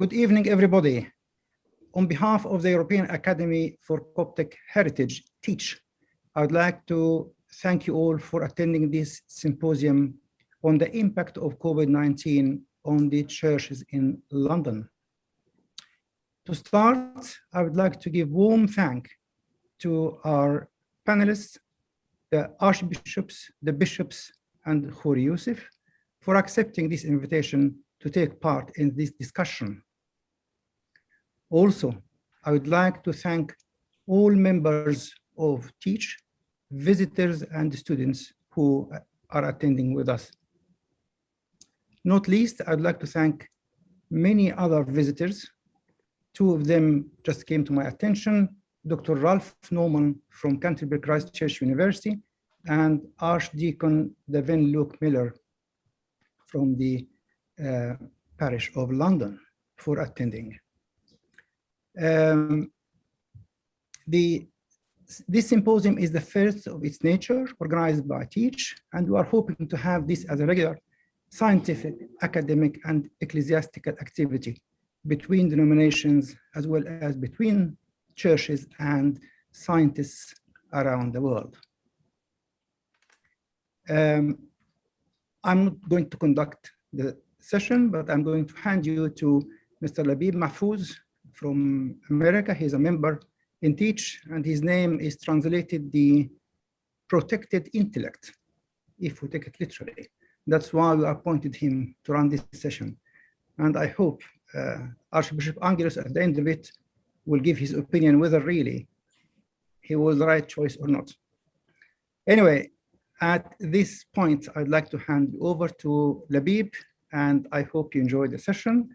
Good evening, everybody. On behalf of the European Academy for Coptic Heritage, TEACH, I would like to thank you all for attending this symposium on the impact of COVID-19 on the churches in London. To start, I would like to give warm thanks to our panelists, the archbishops, the bishops, and ElKhoury Yousif for accepting this invitation to take part in this discussion. Also, I would like to thank all members of TEACH, visitors and students who are attending with us. Not least, I'd like to thank many other visitors. Two of them just came to my attention, Dr. Ralph Norman from Canterbury Christ Church University and Archdeacon Devin Luke Miller from the Parish of London for attending. This symposium is the first of its nature organized by TEACH, and we are hoping to have this as a regular scientific, academic, and ecclesiastical activity between denominations as well as between churches and scientists around the world. I'm not going to conduct the session, but I'm going to hand you to Mr. Labib Mahfouz from America. He's a member in TEACH, and his name is translated the protected intellect, if we take it literally. That's why we appointed him to run this session. And I hope Archbishop Angaelos at the end of it will give his opinion whether really he was the right choice or not. Anyway, at this point, I'd like to hand over to Labib, and I hope you enjoyed the session,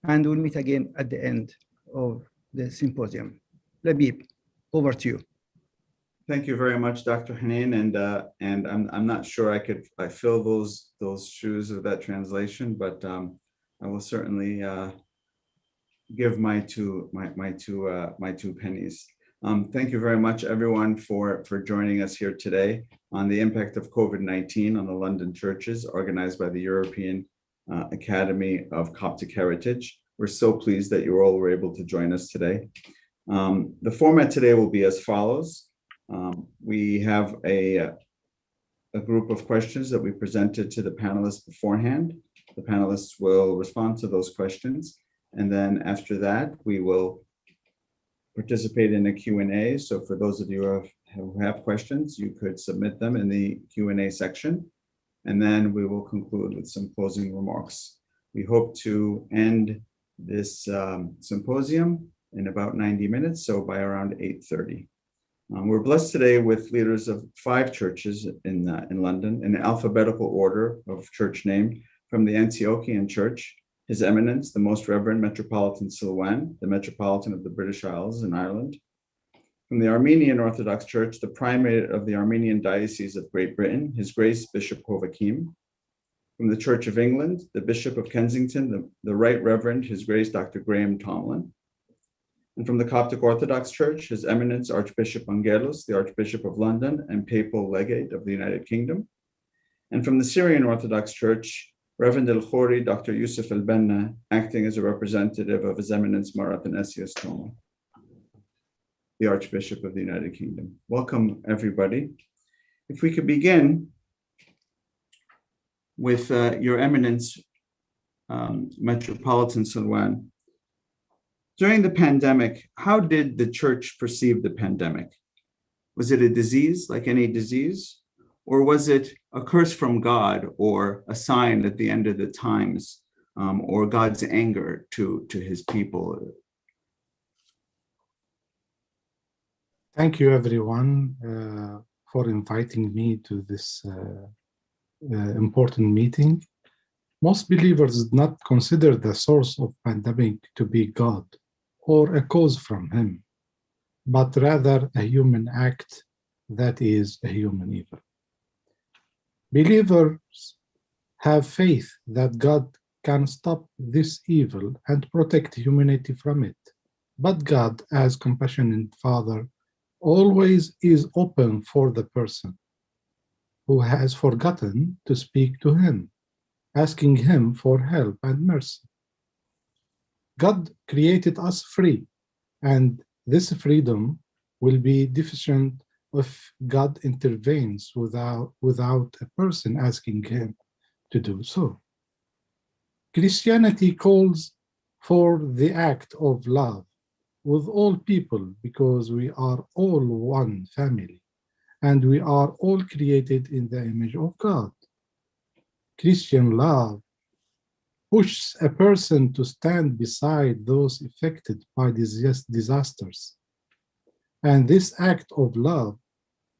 and we'll meet again at the end of the symposium. Labib, over to you. Thank you very much, Dr. Hanin, and I'm not sure I fill those shoes of that translation, but I will certainly give my two pennies. Thank you very much, everyone, for joining us here today on the impact of COVID-19 on the London churches, organized by the European Academy of Coptic Heritage. We're so pleased that you all were able to join us today. The format today will be as follows. We have a group of questions that we presented to the panelists beforehand. The panelists will respond to those questions. And then after that, we will participate in a Q&A. So for those of you who have questions, you could submit them in the Q&A section. And then we will conclude with some closing remarks. We hope to end this symposium in about 90 minutes, so by around 8:30. We're blessed today with leaders of 5 churches in London in alphabetical order of church name. From the Antiochean Church, His Eminence, the Most Reverend Metropolitan Silwan, the Metropolitan of the British Isles in Ireland. From the Armenian Orthodox Church, the Primate of the Armenian Diocese of Great Britain, His Grace Bishop Hovakim. From the Church of England, the Bishop of Kensington, the Right Reverend, His Grace Dr. Graham Tomlin. And from the Coptic Orthodox Church, His Eminence Archbishop Angaelos, the Archbishop of London and Papal Legate of the United Kingdom. And from the Syrian Orthodox Church, Reverend ElKhoury, Dr. Yousif AlBanna, acting as a representative of His Eminence Mar Athanasius Tomlin, the Archbishop of the United Kingdom. Welcome, everybody. If we could begin with Your Eminence, Metropolitan Silwan. During the pandemic, how did the church perceive the pandemic? Was it a disease like any disease? Or was it a curse from God or a sign at the end of the times, or God's anger to his people? Thank you, everyone, for inviting me to this important meeting. Most believers do not consider the source of pandemic to be God or a cause from him, but rather a human act that is a human evil. Believers have faith that God can stop this evil and protect humanity from it. But God, as compassionate Father, always is open for the person who has forgotten to speak to him, asking him for help and mercy. God created us free, and this freedom will be deficient if God intervenes without a person asking him to do so. Christianity calls for the act of love with all people because we are all one family and we are all created in the image of God. Christian love pushes a person to stand beside those affected by disasters. And this act of love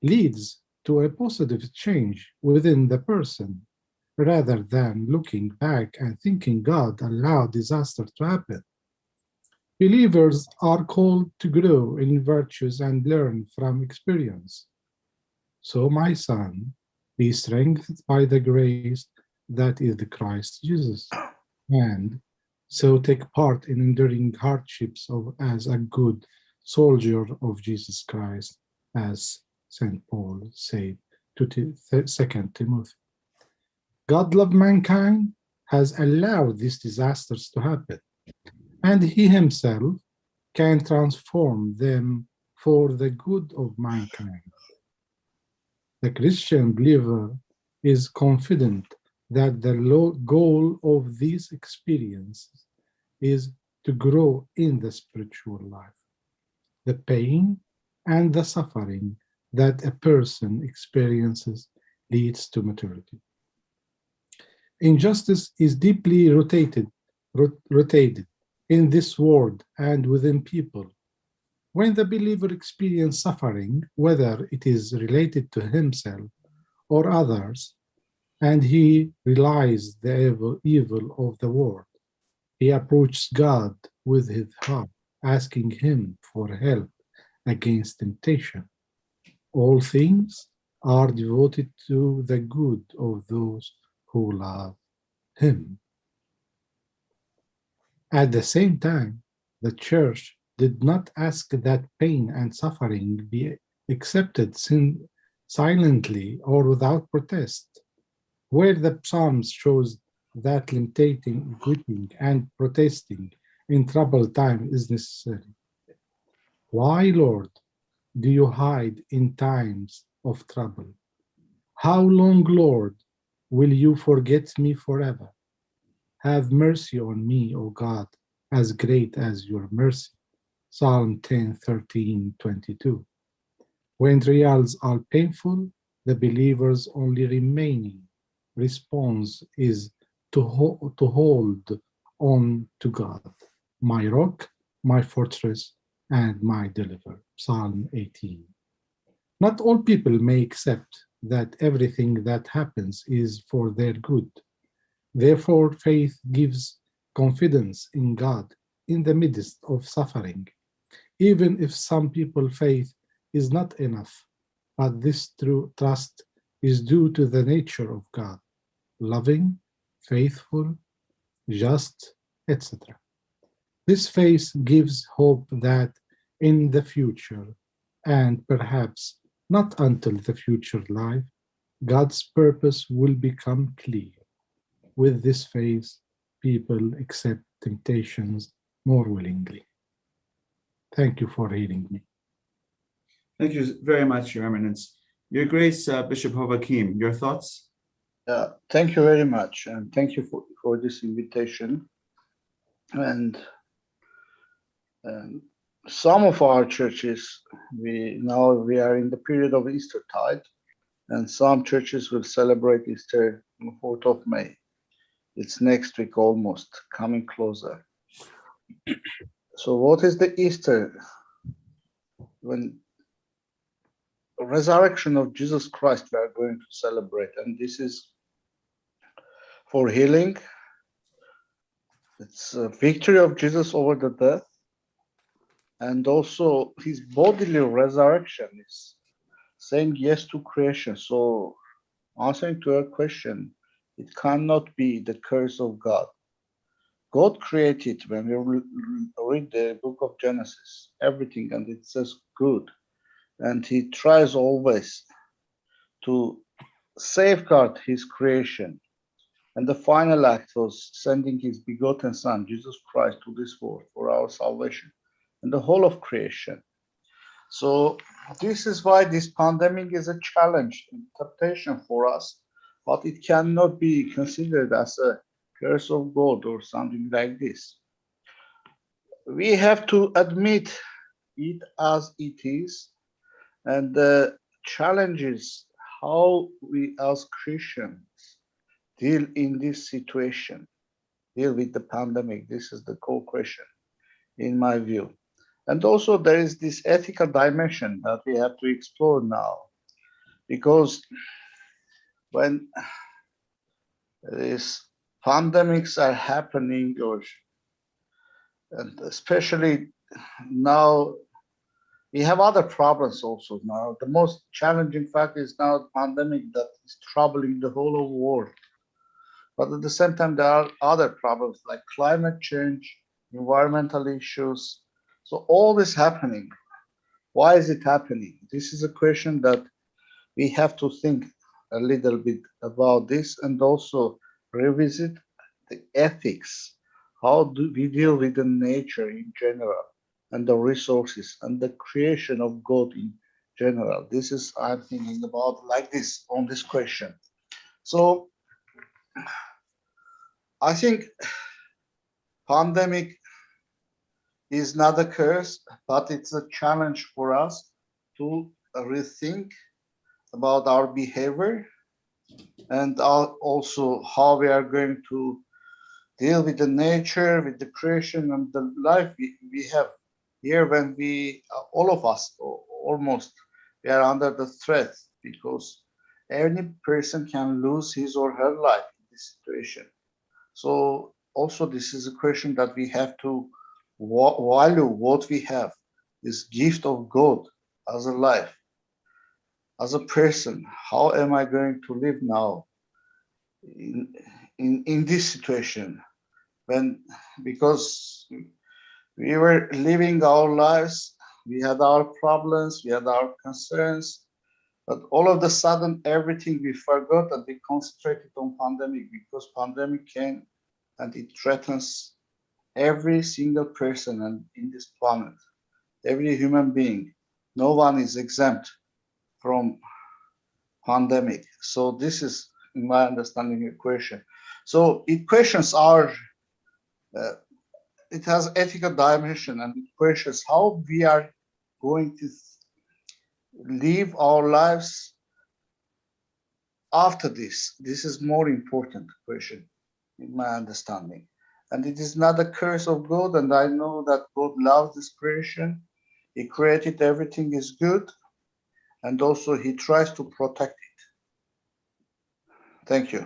leads to a positive change within the person, rather than looking back and thinking God allowed disaster to happen. Believers are called to grow in virtues and learn from experience. So, my son, be strengthened by the grace that is the Christ Jesus, and so take part in enduring hardships as a good soldier of Jesus Christ, as St. Paul said to 2 Timothy. God loved mankind, has allowed these disasters to happen, and he himself can transform them for the good of mankind. The Christian believer is confident that the goal of these experiences is to grow in the spiritual life. The pain and the suffering that a person experiences leads to maturity. Injustice is deeply rooted in this world and within people. When the believer experiences suffering, whether it is related to himself or others, and he realizes the evil of the world, he approaches God with his heart, asking him for help against temptation. All things are devoted to the good of those who love him. At the same time, the Church did not ask that pain and suffering be accepted silently or without protest. Where the Psalms shows that lamenting, weeping, and protesting in troubled time is necessary. Why, Lord, do you hide in times of trouble? How long, Lord, will you forget me forever? Have mercy on me, O God, as great as your mercy. Psalm 10, 13, 22. When trials are painful, the believer's only remaining response is to hold on to God, my rock, my fortress, and my deliverer. Psalm 18. Not all people may accept that everything that happens is for their good. Therefore, faith gives confidence in God in the midst of suffering, even if some people faith is not enough, but this true trust is due to the nature of God, loving, faithful, just, etc. This faith gives hope that in the future, and perhaps not until the future life, God's purpose will become clear. With this faith, people accept temptations more willingly. Thank you for hearing me. Thank you very much, Your Eminence. Your Grace, Bishop Hovakim, your thoughts? Thank you very much, and thank you for this invitation. And some of our churches, we are in the period of Eastertide, and some churches will celebrate Easter on the 4th of May. It's next week almost, coming closer. So what is the Easter? When the resurrection of Jesus Christ we are going to celebrate, and this is for healing. It's a victory of Jesus over the death, and also his bodily resurrection is saying yes to creation. So answering to your question, it cannot be the curse of God. God created, when we read the book of Genesis, everything, and it says good. And he tries always to safeguard his creation. And the final act was sending his begotten Son, Jesus Christ, to this world for our salvation and the whole of creation. So this is why this pandemic is a challenge and temptation for us, but it cannot be considered as a curse of God or something like this. We have to admit it as it is, and the challenge is how we as Christians deal in this situation, deal with the pandemic. This is the core question, in my view. And also there is this ethical dimension that we have to explore now, because when these pandemics are happening, and especially now, we have other problems also now. The most challenging fact is now the pandemic that is troubling the whole of the world. But at the same time, there are other problems like climate change, environmental issues. So all this happening. Why is it happening? This is a question that we have to think a little bit about this and also revisit the ethics. How do we deal with the nature in general and the resources and the creation of God in general? This is, I'm thinking about like this on this question. So I think pandemic is not a curse, but it's a challenge for us to rethink about our behavior and also how we are going to deal with the nature, with the creation and the life we have here when we, all of us, almost, we are under the threat because any person can lose his or her life in this situation. So also this is a question that we have to value what we have, this gift of God as a life, as a person. How am I going to live now in this situation? Because we were living our lives, we had our problems, we had our concerns, but all of a sudden everything we forgot and we concentrated on pandemic because pandemic came and it threatens every single person and in this planet, every human being. No one is exempt from pandemic. So this is, in my understanding, a question. So it questions our, it has ethical dimension and it questions how we are going to live our lives after this. This is more important question, in my understanding. And it is not a curse of God, and I know that God loves this creation. He created everything is good, and also he tries to protect it. Thank you.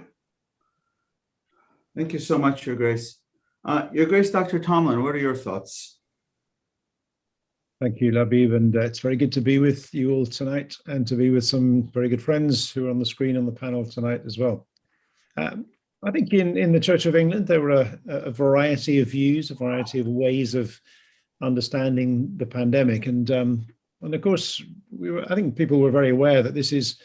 Thank you so much, Your Grace. Your Grace, Dr. Tomlin, what are your thoughts? Thank you, Labib, and it's very good to be with you all tonight and to be with some very good friends who are on the screen on the panel tonight as well. I think in the Church of England, there were a variety of views, a variety of ways of understanding the pandemic. And of course, I think people were very aware that this is,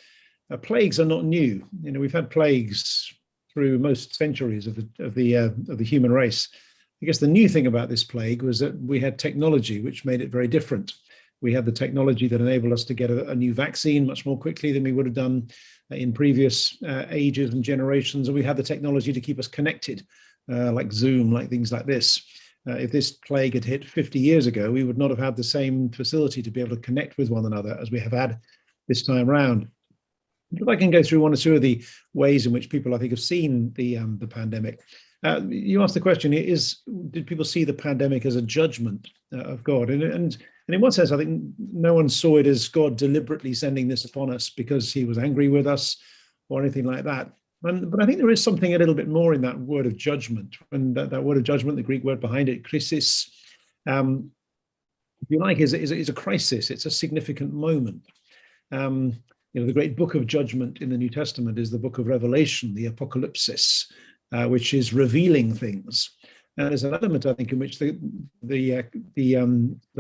plagues are not new. You know, we've had plagues through most centuries of the human race. I guess the new thing about this plague was that we had technology, which made it very different. We had the technology that enabled us to get a new vaccine much more quickly than we would have done in previous ages and generations. And we had the technology to keep us connected, like Zoom, like things like this. If this plague had hit 50 years ago, we would not have had the same facility to be able to connect with one another as we have had this time round. If I can go through one or two of the ways in which people, I think, have seen the pandemic. You asked the question, did people see the pandemic as a judgment of God? And in one sense, I think no one saw it as God deliberately sending this upon us because he was angry with us or anything like that. But I think there is something a little bit more in that word of judgment. And that word of judgment, the Greek word behind it, krisis, if you like, is a crisis. It's a significant moment. The great book of judgment in the New Testament is the book of Revelation, the Apocalypsis, which is revealing things. And there's an element, I think, in which the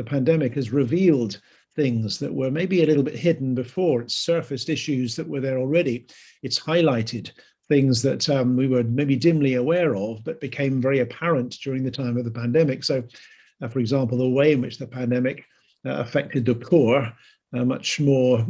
pandemic has revealed things that were maybe a little bit hidden before. It's surfaced issues that were there already. It's highlighted things that we were maybe dimly aware of, but became very apparent during the time of the pandemic. So, for example, the way in which the pandemic affected the poor much more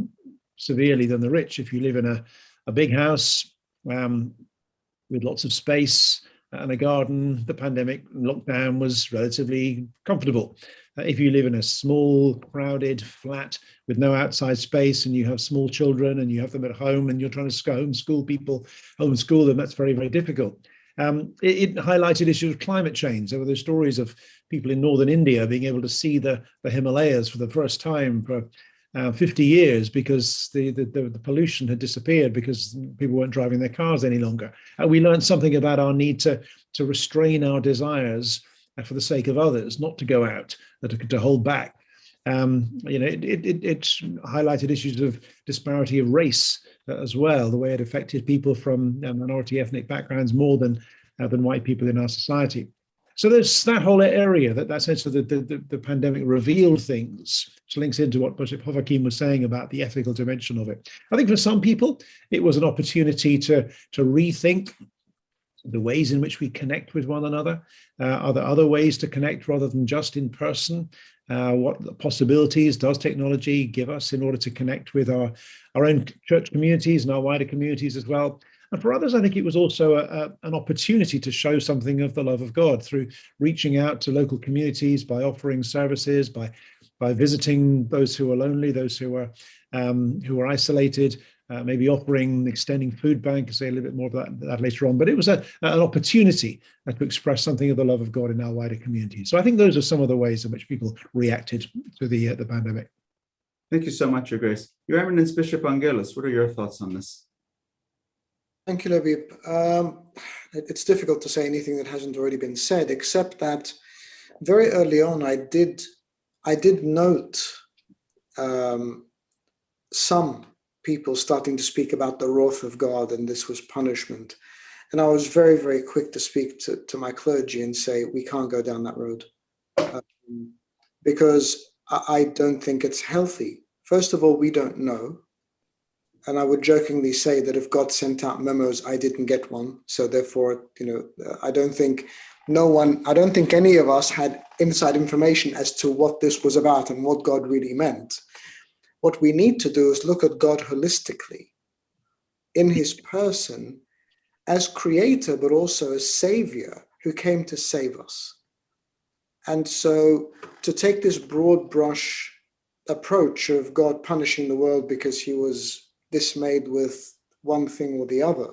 severely than the rich. If you live in a big house with lots of space and a garden, the pandemic lockdown was relatively comfortable. If you live in a small, crowded flat with no outside space and you have small children and you have them at home and you're trying to homeschool them, that's very, very difficult. It highlighted issues of climate change. There were the stories of people in northern India being able to see the Himalayas for the first time for 50 years because the pollution had disappeared because people weren't driving their cars any longer. We learned something about our need to restrain our desires for the sake of others, not to go out, to hold back. It highlighted issues of disparity of race as well, the way it affected people from minority ethnic backgrounds more than white people in our society. So there's that whole area, that sense of the pandemic revealed things, which links into what Bishop Hovakim was saying about the ethical dimension of it. I think for some people, it was an opportunity to rethink the ways in which we connect with one another. Are there other ways to connect rather than just in person? What possibilities does technology give us in order to connect with our own church communities and our wider communities as well? And for others, I think it was also an opportunity to show something of the love of God through reaching out to local communities, by offering services, by visiting those who are lonely, those who are isolated, maybe extending food bank. I'll say a little bit more about that later on. But it was an opportunity to express something of the love of God in our wider community. So I think those are some of the ways in which people reacted to the pandemic. Thank you so much, Your Grace. Your Eminence, Bishop Angaelos, what are your thoughts on this? Thank you, Labib. It's difficult to say anything that hasn't already been said, except that very early on, I did note some people starting to speak about the wrath of God, and this was punishment. And I was very, very quick to speak to my clergy and say, we can't go down that road, because I don't think it's healthy. First of all, we don't know. And I would jokingly say that if God sent out memos, I didn't get one. So therefore, I don't think any of us had inside information as to what this was about and what God really meant. What we need to do is look at God holistically in his person as creator, but also as savior who came to save us. And so to take this broad brush approach of God punishing the world because he was dismayed with one thing or the other,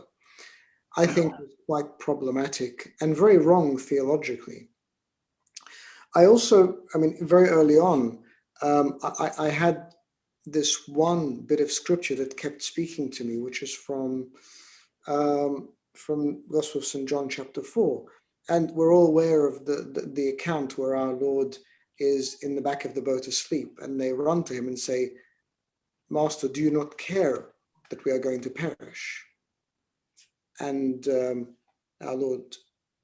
I think is quite problematic and very wrong theologically. Very early on, I had this one bit of scripture that kept speaking to me, which is from Gospel of St. John chapter 4. And we're all aware of the account where our Lord is in the back of the boat asleep, and they run to him and say, Master, do you not care that we are going to perish? And our Lord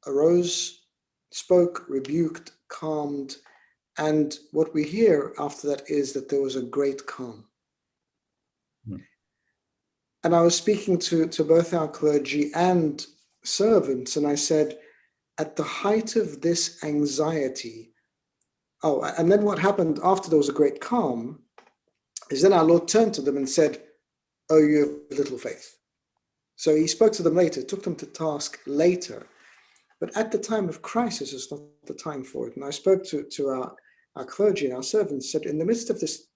arose, spoke, rebuked, calmed, and what we hear after that is that there was a great calm. And I was speaking to both our clergy and servants, and I said, at the height of this anxiety, and then what happened after there was a great calm is then our Lord turned to them and said, oh, you have little faith. So he spoke to them later, took them to task later. But at the time of crisis, it's not the time for it. And I spoke to our clergy and our servants, said, in the midst of this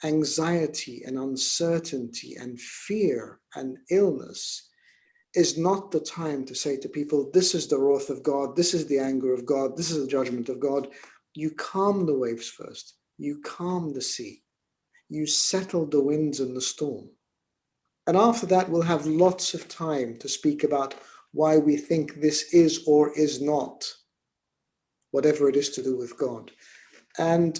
anxiety and uncertainty and fear and illness, is not the time to say to people, this is the wrath of God, this is the anger of God, this is the judgment of God. You calm the waves first. You calm the sea. You settle the winds and the storm. And after that, we'll have lots of time to speak about why we think this is or is not, whatever it is to do with God. And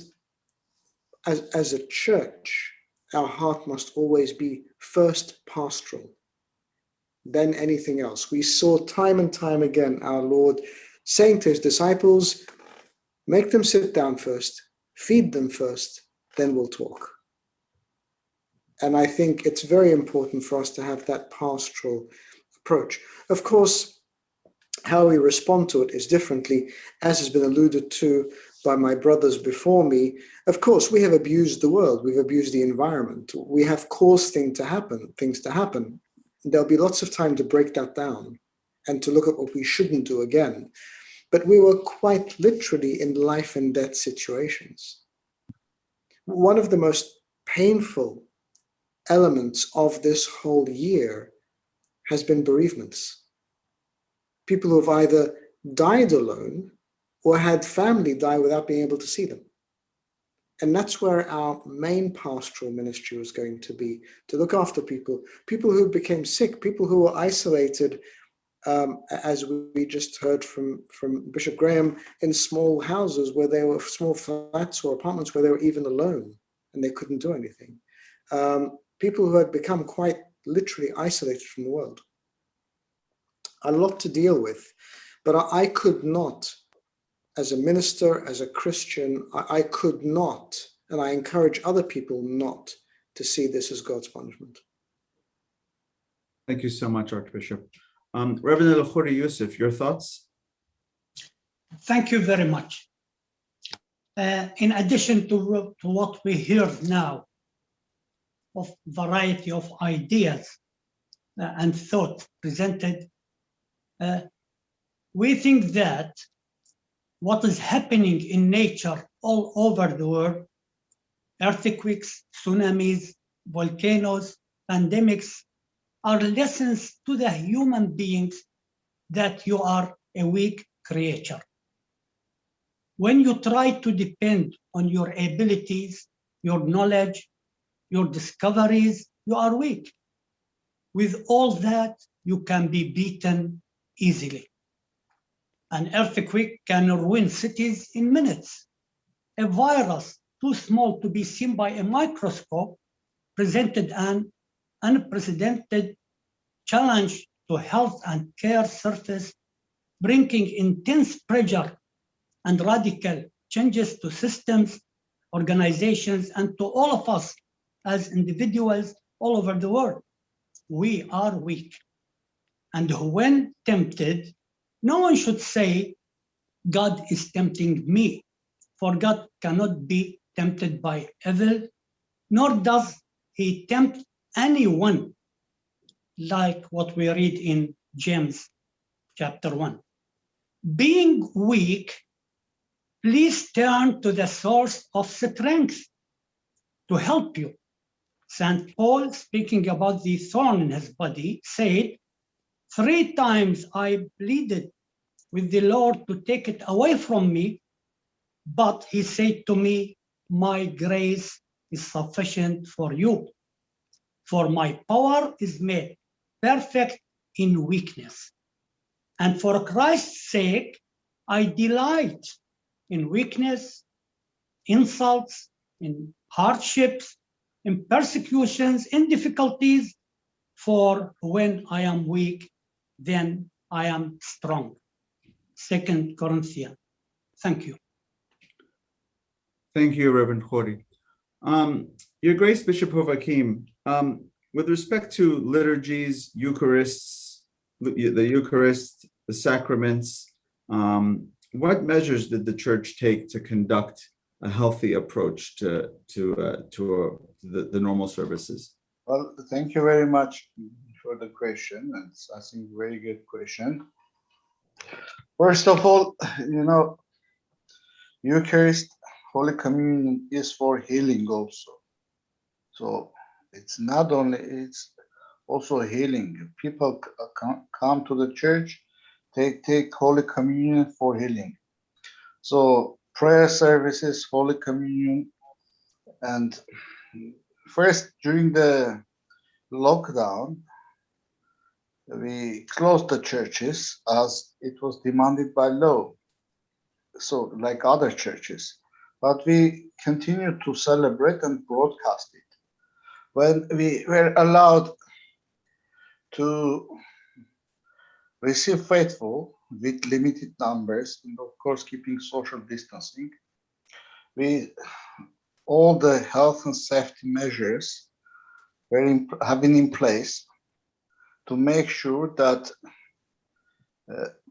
as a church, our heart must always be first pastoral, then anything else. We saw time and time again our Lord saying to his disciples, make them sit down first, feed them first, then we'll talk. And I think it's very important for us to have that pastoral approach. Of course, how we respond to it is differently, as has been alluded to by my brothers before me. Of course, we have abused the world, we've abused the environment, we have caused things to happen. There'll be lots of time to break that down and to look at what we shouldn't do again. But we were quite literally in life and death situations. One of the most painful elements of this whole year has been bereavements. People who have either died alone or had family die without being able to see them. And that's where our main pastoral ministry was going to be, to look after people who became sick, people who were isolated, as we just heard from Bishop Graham, in small houses where they were small flats or apartments where they were even alone and they couldn't do anything. People who had become quite literally isolated from the world. A lot to deal with, but I could not, as a minister, as a Christian, I could not, and I encourage other people not to see this as God's punishment. Thank you so much, Archbishop. Reverend ElKhoury Yousif, your thoughts? Thank you very much. In addition to what we hear now, of variety of ideas and thoughts presented, we think that what is happening in nature all over the world, earthquakes, tsunamis, volcanoes, pandemics, are lessons to the human beings that you are a weak creature. When you try to depend on your abilities, your knowledge, your discoveries, you are weak. With all that, you can be beaten easily. An earthquake can ruin cities in minutes. A virus too small to be seen by a microscope presented an unprecedented challenge to health and care surface, bringing intense pressure and radical changes to systems, organizations, and to all of us as individuals all over the world. We are weak. And when tempted, no one should say, God is tempting me, for God cannot be tempted by evil, nor does he tempt anyone, like what we read in James chapter 1. Being weak, please turn to the source of strength to help you. St. Paul, speaking about the thorn in his body, said, 3 times I pleaded with the Lord to take it away from me, but he said to me, my grace is sufficient for you, for my power is made perfect in weakness. And for Christ's sake, I delight in weakness, insults, in hardships, in persecutions, in difficulties, for when I am weak, then I am strong. 2 Corinthians. Thank you. Thank you, Reverend ElKhoury. Your Grace, Bishop Hovakim, with respect to liturgies, Eucharists, the Eucharist, the sacraments, what measures did the Church take to conduct a healthy approach to the normal services? Well, thank you very much for the question. It's, I think, a very good question. First of all, Eucharist, Holy Communion is for healing also. So it's not only, it's also healing. People come to the church, they take Holy Communion for healing. So prayer services, Holy Communion, and first during the lockdown, we closed the churches as it was demanded by law. So like other churches, but we continued to celebrate and broadcast it. When we were allowed to receive faithful with limited numbers, and of course keeping social distancing, all the health and safety measures have been in place to make sure that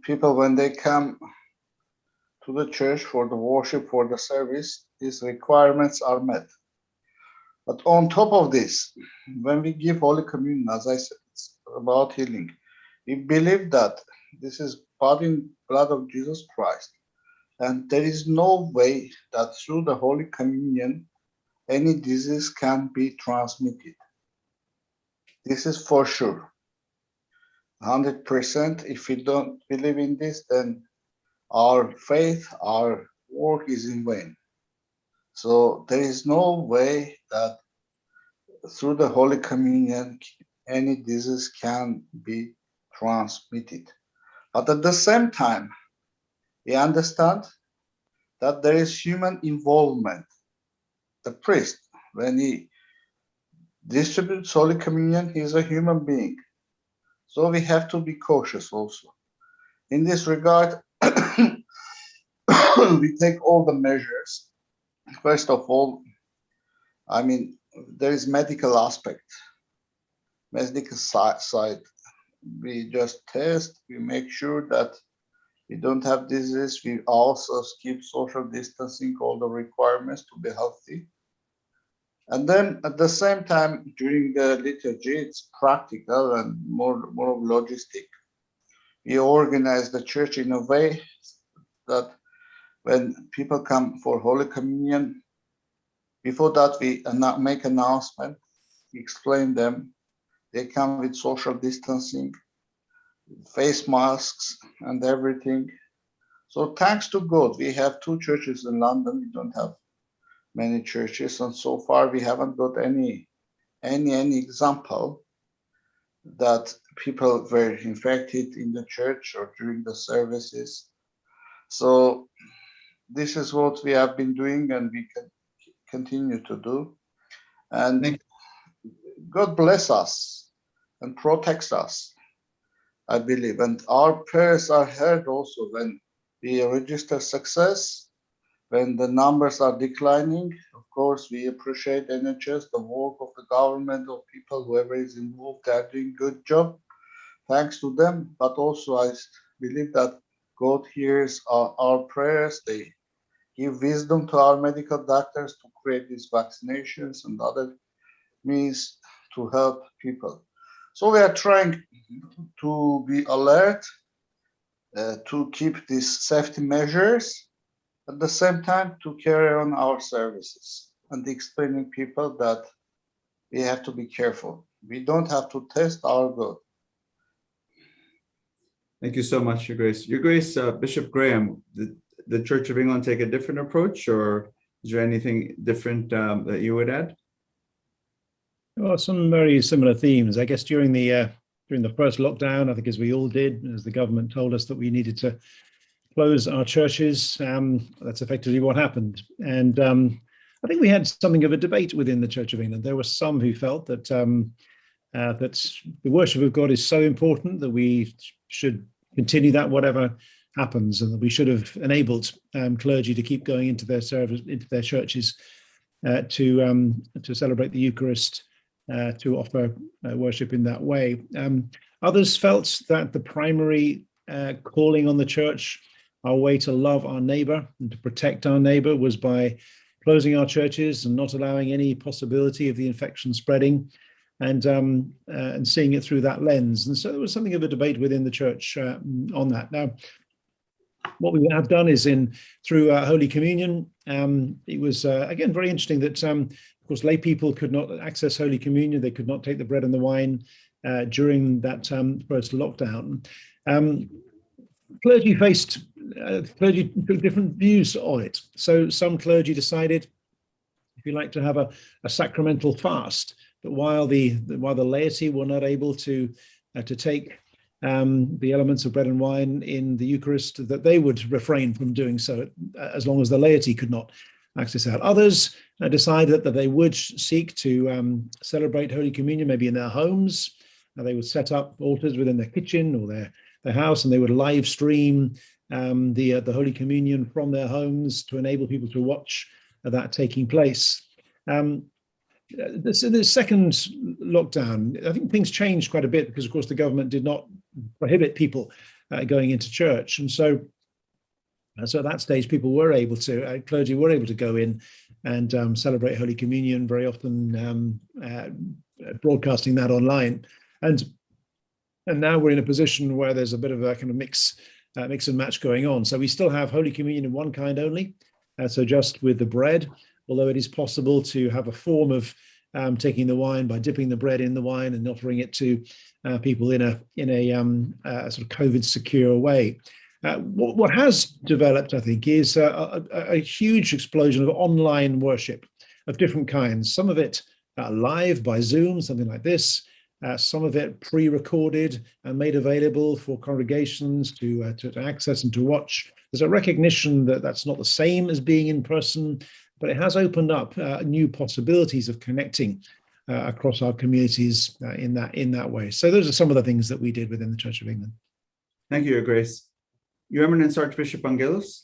people, when they come to the church for the worship, for the service, these requirements are met. But on top of this, when we give Holy Communion, as I said, it's about healing. We believe that this is body and blood of Jesus Christ. And there is no way that through the Holy Communion, any disease can be transmitted. This is for sure. 100%. If we don't believe in this, then our faith, our work is in vain. So there is no way that through the Holy Communion, any disease can be transmitted. But at the same time, we understand that there is human involvement. The priest, when he distributes Holy Communion, he is a human being. So we have to be cautious also. In this regard, we take all the measures. First of all, I mean, there is medical aspect, medical side. We just test, we make sure that we don't have disease. We also keep social distancing, all the requirements to be healthy. And then at the same time, during the liturgy, it's practical and more of logistic. We organize the church in a way that when people come for Holy Communion, before that we make announcement, we explain them. They come with social distancing, face masks and everything. So thanks to God, we have 2 churches in London. We don't have many churches, and so far we haven't got any example that people were infected in the church or during the services. So this is what we have been doing, and we can continue to do. And God bless us and protects us, I believe. And our prayers are heard also when we register success. When the numbers are declining, of course, we appreciate NHS, the work of the government, of people, whoever is involved, they are doing a good job. Thanks to them. But also, I believe that God hears our prayers. They give wisdom to our medical doctors to create these vaccinations and other means to help people. So we are trying to be alert, to keep these safety measures, at the same time to carry on our services and explaining people that we have to be careful. We don't have to test our God. Thank you so much, Your Grace. Your Grace, Bishop Graham, did the Church of England take a different approach, or is there anything different that you would add? Well, some very similar themes. I guess during the first lockdown, I think as we all did, as the government told us that we needed to close our churches, that's effectively what happened. And I think we had something of a debate within the Church of England. There were some who felt that that the worship of God is so important that we should continue that whatever happens, and that we should have enabled clergy to keep going into their service, into their churches, to celebrate the Eucharist, to offer worship in that way. Others felt that the primary calling on the church, our way to love our neighbor and to protect our neighbor, was by closing our churches and not allowing any possibility of the infection spreading, and seeing it through that lens. And so there was something of a debate within the church on that. Now, what we have done is through Holy Communion, it was again very interesting that of course lay people could not access Holy Communion. They could not take the bread and the wine during that first lockdown. Clergy took different views on it. So some clergy decided, if you like, to have a sacramental fast, that while the laity were not able to take the elements of bread and wine in the Eucharist, that they would refrain from doing so as long as the laity could not access that. Others decided that they would seek to celebrate Holy Communion maybe in their homes. They would set up altars within their kitchen or their house, and they would live stream the Holy Communion from their homes to enable people to watch that taking place. the second lockdown, I think things changed quite a bit because, of course, the government did not prohibit people going into church. And so at that stage, people were able to, clergy were able to go in and celebrate Holy Communion, very often broadcasting that online. And now we're in a position where there's a bit of a kind of mix and match going on. So we still have Holy Communion in one kind only, so just with the bread, although it is possible to have a form of taking the wine by dipping the bread in the wine and offering it to people in a sort of COVID secure way. What has developed, I think, is a huge explosion of online worship of different kinds. Some of it live by Zoom, something like this. Some of it pre-recorded and made available for congregations to access and to watch. There's a recognition that that's not the same as being in person, but it has opened up new possibilities of connecting across our communities in that way. So those are some of the things that we did within the Church of England. Thank you, Your Grace. Your Eminence Archbishop Angaelos.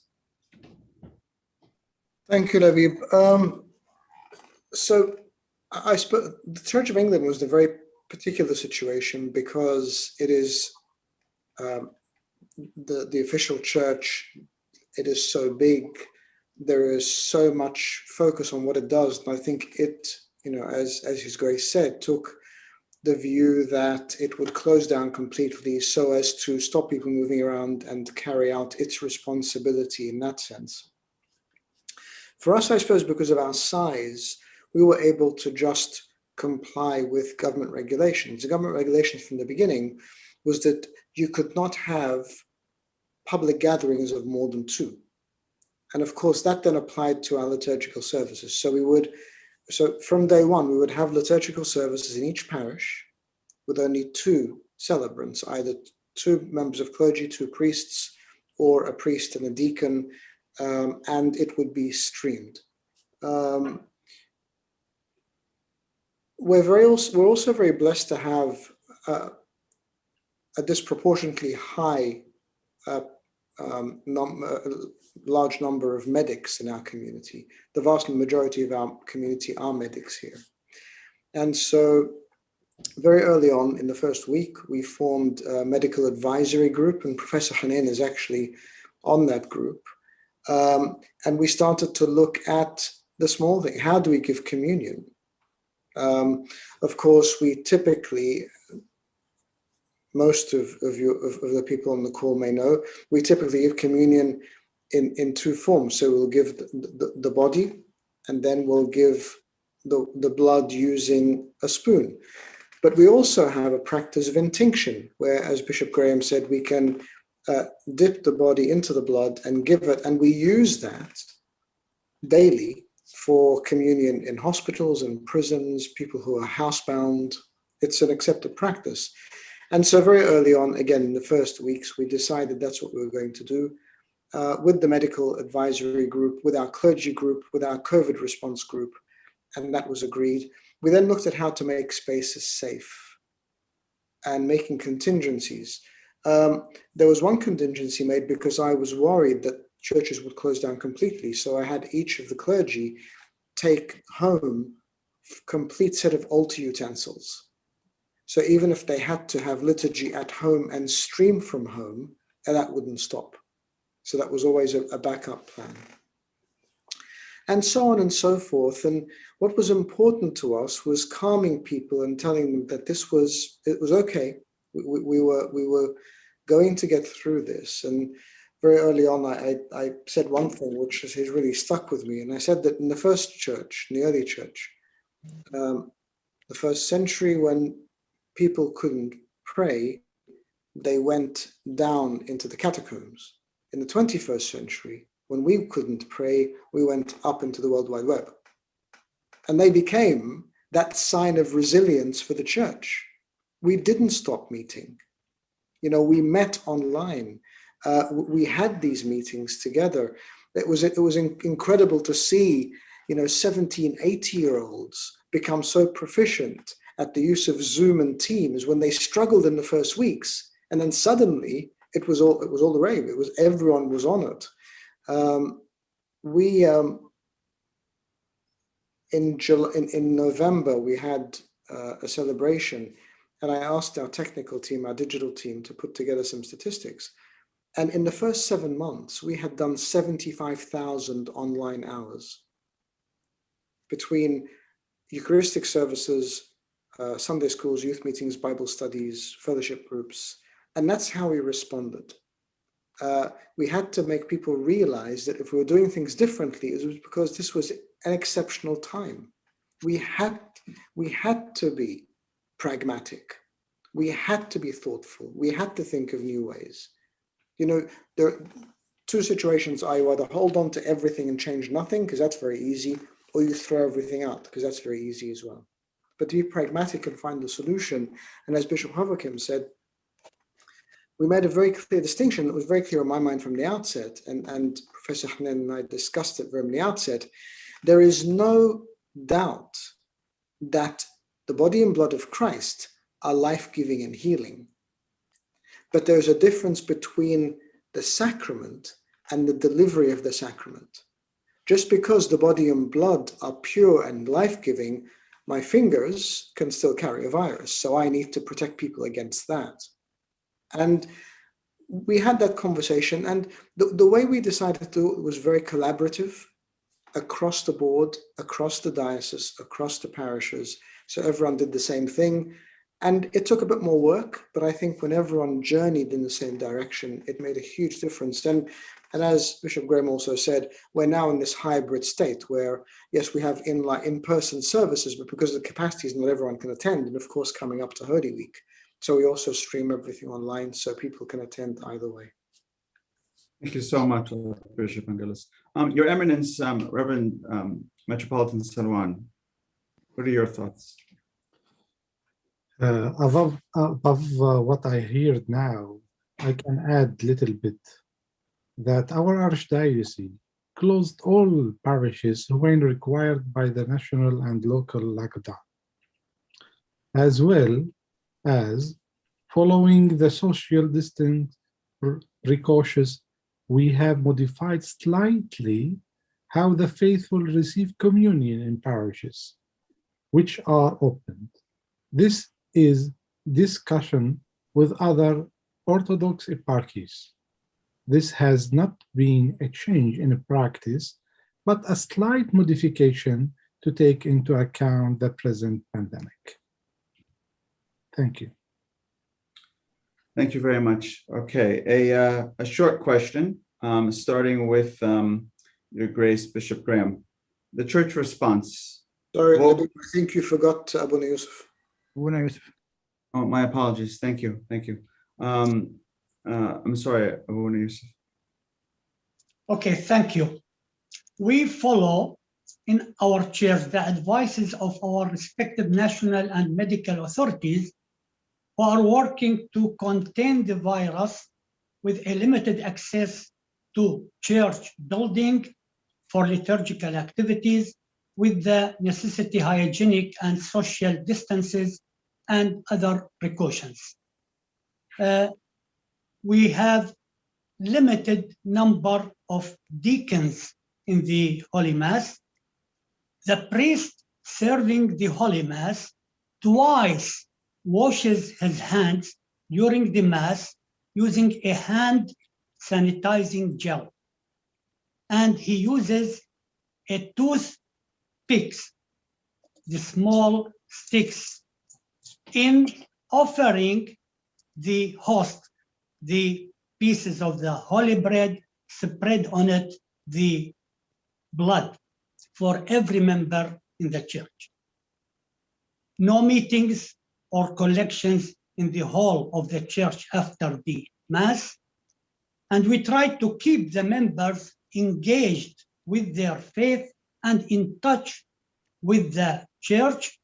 Thank you, Labib. So I suppose the Church of England was a very particular situation because it is the official church. It is so big. There is so much focus on what it does, and I think it, as His Grace said, took the view that it would close down completely so as to stop people moving around and carry out its responsibility in that sense. For us, I suppose, because of our size, we were able to just comply with government regulations. The government regulations from the beginning was that you could not have public gatherings of more than 2. And of course, that then applied to our liturgical services. So from day one, we would have liturgical services in each parish with only 2 celebrants, either 2 members of clergy, 2 priests, or a priest and a deacon, and it would be streamed. We're also very blessed to have a disproportionately high large number of medics in our community. The vast majority of our community are medics here. And so very early on in the first week, we formed a medical advisory group, and Professor Hanin is actually on that group. And we started to look at the small thing. How do we give communion? Of course, we typically, most of the people on the call may know, we typically give communion in 2 forms. So we'll give the body, and then we'll give the blood using a spoon. But we also have a practice of intinction, where, as Bishop Graham said, we can dip the body into the blood and give it, and we use that daily for communion in hospitals and prisons, people who are housebound. It's an accepted practice. And so very early on, again, in the first weeks, we decided that's what we were going to do with the medical advisory group, with our clergy group, with our COVID response group, and that was agreed. We then looked at how to make spaces safe and making contingencies. There was one contingency made because I was worried that churches would close down completely. So I had each of the clergy take home a complete set of altar utensils. So even if they had to have liturgy at home and stream from home, that wouldn't stop. So that was always a backup plan. And so on and so forth. And what was important to us was calming people and telling them that it was okay. We were going to get through this. And very early on, I said one thing which has really stuck with me. And I said that in the first church, in the early church, the first century, when people couldn't pray, they went down into the catacombs. In the 21st century, when we couldn't pray, we went up into the World Wide Web. And they became that sign of resilience for the church. We didn't stop meeting. We met online. We had these meetings together. It was incredible to see, 17, 18-year-olds become so proficient at the use of Zoom and Teams when they struggled in the first weeks. And then suddenly it was all the rave. Everyone was on it. in November, we had a celebration, and I asked our technical team, our digital team, to put together some statistics. And in the first 7 months, we had done 75,000 online hours between Eucharistic services, Sunday schools, youth meetings, Bible studies, fellowship groups. And that's how we responded. We had to make people realize that if we were doing things differently, it was because this was an exceptional time. We had to be pragmatic. We had to be thoughtful. We had to think of new ways. You know, there are two situations: you either hold on to everything and change nothing, because that's very easy, or you throw everything out, because that's very easy as well. But to be pragmatic and find the solution, and as Bishop Hovakim said, we made a very clear distinction that was very clear in my mind from the outset, and Professor Hanan and I discussed it from the outset. There is no doubt that the body and blood of Christ are life-giving and healing. But there's a difference between the sacrament and the delivery of the sacrament. Just because the body and blood are pure and life-giving, my fingers can still carry a virus, so I need to protect people against that. And we had that conversation, and the way we decided to do it was very collaborative across the board, across the diocese, across the parishes. So everyone did the same thing. And it took a bit more work, but I think when everyone journeyed in the same direction, it made a huge difference. And as Bishop Graham also said, we're now in this hybrid state where, yes, we have in-person services, but because of the capacities, not everyone can attend. And of course, coming up to Holy Week. So we also stream everything online so people can attend either way. Thank you so much, Bishop Angaelos. Your Eminence, Reverend Metropolitan Silwan, what are your thoughts? Above what I heard now, I can add a little bit that our archdiocese closed all parishes when required by the national and local lockdown, as well as following the social distance precautions. We have modified slightly how the faithful receive communion in parishes, which are opened. This is discussion with other Orthodox eparchies. This has not been a change in practice, but a slight modification to take into account the present pandemic. Thank you. Thank you very much. Okay, a short question, starting with Your Grace, Bishop Graham. The church response. Sorry, I think you forgot AlBanna Yousif. Yousif. Oh, my apologies. Thank you. Thank you. I'm sorry, AlBanna Yousif. Okay, thank you. We follow in our church the advices of our respective national and medical authorities who are working to contain the virus with a limited access to church building for liturgical activities with the necessary hygienic and social distances and other precautions. We have limited number of deacons in the Holy Mass. The priest serving the Holy Mass twice washes his hands during the Mass using a hand sanitizing gel. And he uses a toothpicks, the small sticks, in offering the host the pieces of the holy bread, spread on it the blood for every member in the church. No meetings or collections in the hall of the church after the Mass. And we try to keep the members engaged with their faith and in touch with the church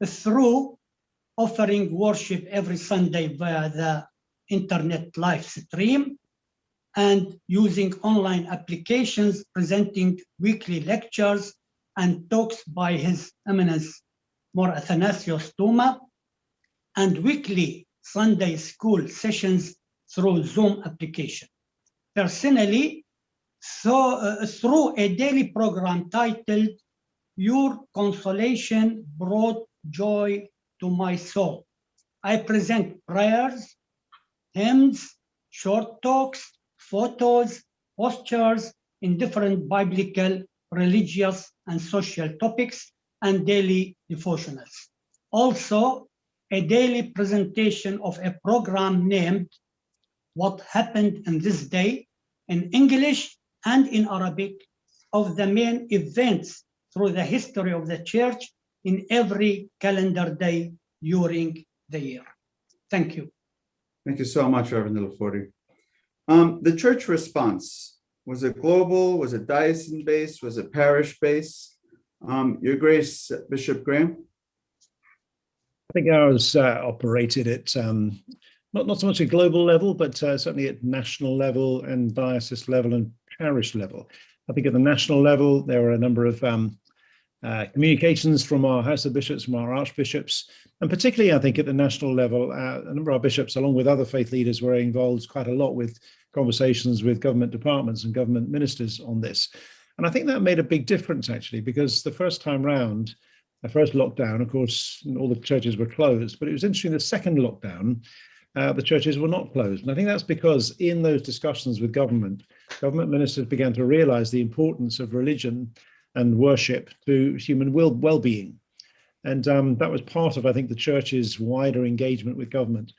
through offering worship every Sunday via the internet live stream and using online applications presenting weekly lectures and talks by His Eminence More Athanasios Touma and weekly Sunday school sessions through Zoom application. Personally, through a daily program titled your consolation brought joy to my soul. I present prayers, hymns, short talks, photos, postures in different biblical, religious, and social topics, and daily devotionals. Also, a daily presentation of a program named What Happened in This Day in English and in Arabic of the main events through the history of the church in every calendar day during the year. Thank you. Thank you so much, Reverend ElKhoury. The church response, was it global? Was it diocesan-based? Was it parish-based? Your Grace, Bishop Graham? I think ours operated at not so much at global level, but certainly at national level and diocese level and parish level. I think at the national level, there were a number of communications from our House of Bishops, from our archbishops, and particularly, I think, at the national level, a number of our bishops, along with other faith leaders, were involved quite a lot with conversations with government departments and government ministers on this. And I think that made a big difference, actually, because the first time round, the first lockdown, of course, all the churches were closed, but it was interesting, the second lockdown, the churches were not closed. And I think that's because in those discussions with government ministers began to realize the importance of religion and worship to human well-being. And that was part of, I think, the church's wider engagement with government.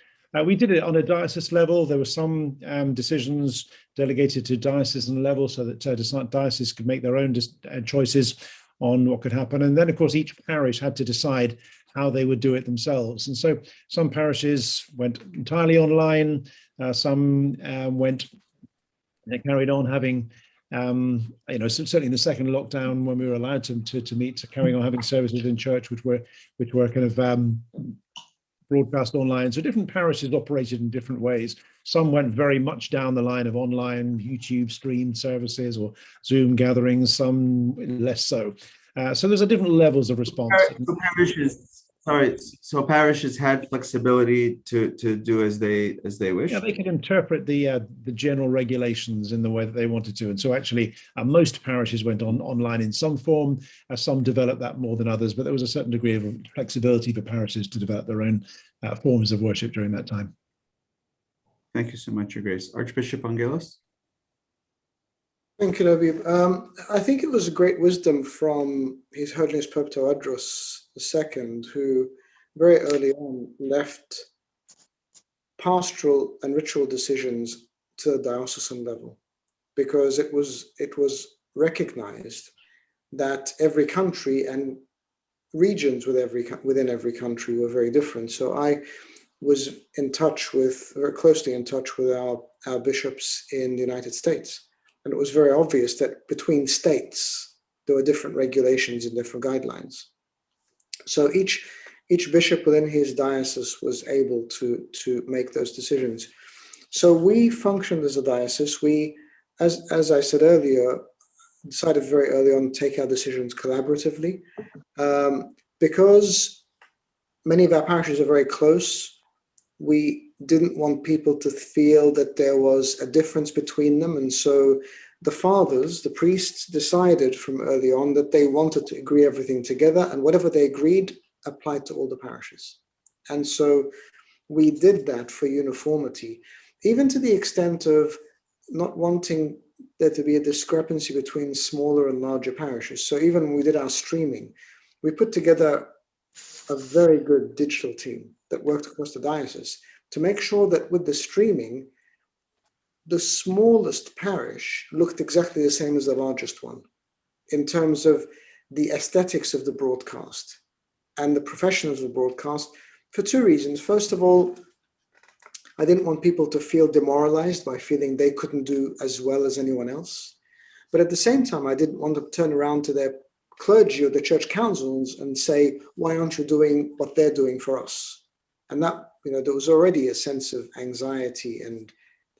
We did it on a diocese level. There were some decisions delegated to diocesan level so that dioceses could make their own choices on what could happen. And then, of course, each parish had to decide how they would do it themselves. And so some parishes went entirely online. Some they carried on having, certainly in the second lockdown when we were allowed to meet, carrying on having services in church, which were kind of broadcast online. So different parishes operated in different ways. Some went very much down the line of online YouTube streamed services or Zoom gatherings, some less so. So there's a different levels of response. So parishes had flexibility to do as they wish. Yeah, they could interpret the general regulations in the way that they wanted to, and so actually most parishes went online in some form. Some developed that more than others, but there was a certain degree of flexibility for parishes to develop their own forms of worship during that time. Thank you so much, Your Grace. Archbishop Angaelos. Thank you, Labib. I think it was a great wisdom from His Holiness Pope Tawadros II, who very early on left pastoral and ritual decisions to the diocesan level, because it was recognized that every country and regions within every country were very different. So I was very closely in touch with our bishops in the United States. And it was very obvious that between states, there were different regulations and different guidelines. So each bishop within his diocese was able to make those decisions. So we functioned as a diocese. We, as I said earlier, decided very early on to take our decisions collaboratively. Because many of our parishes are very close, we didn't want people to feel that there was a difference between them. And so the fathers, the priests, decided from early on that they wanted to agree everything together, and whatever they agreed applied to all the parishes. And so we did that for uniformity, even to the extent of not wanting there to be a discrepancy between smaller and larger parishes. So even when we did our streaming, we put together a very good digital team that worked across the diocese to make sure that with the streaming, the smallest parish looked exactly the same as the largest one in terms of the aesthetics of the broadcast and the professionals of the broadcast, for two reasons. First of all, I didn't want people to feel demoralized by feeling they couldn't do as well as anyone else. But at the same time, I didn't want to turn around to their clergy or the church councils and say, why aren't you doing what they're doing for us? And that, there was already a sense of anxiety and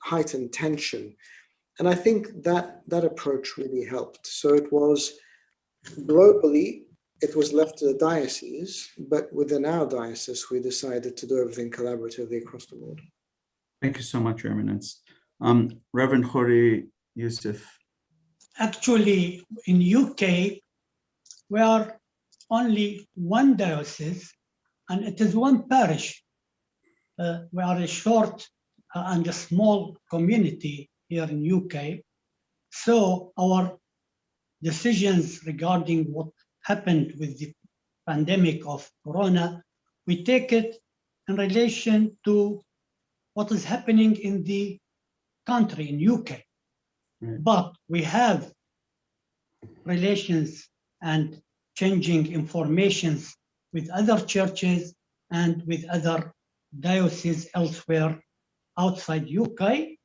heightened tension. And I think that approach really helped. So it was globally, it was left to the diocese, but within our diocese, we decided to do everything collaboratively across the board. Thank you so much, Your Eminence. Reverend Khoury Yousif. Actually, in UK, we are only one diocese, and it is one parish. We are a short and a small community here in UK. So our decisions regarding what happened with the pandemic of Corona, we take it in relation to what is happening in the country, in UK. Right. But we have relations and changing informations with other churches and with other dioceses elsewhere outside UK,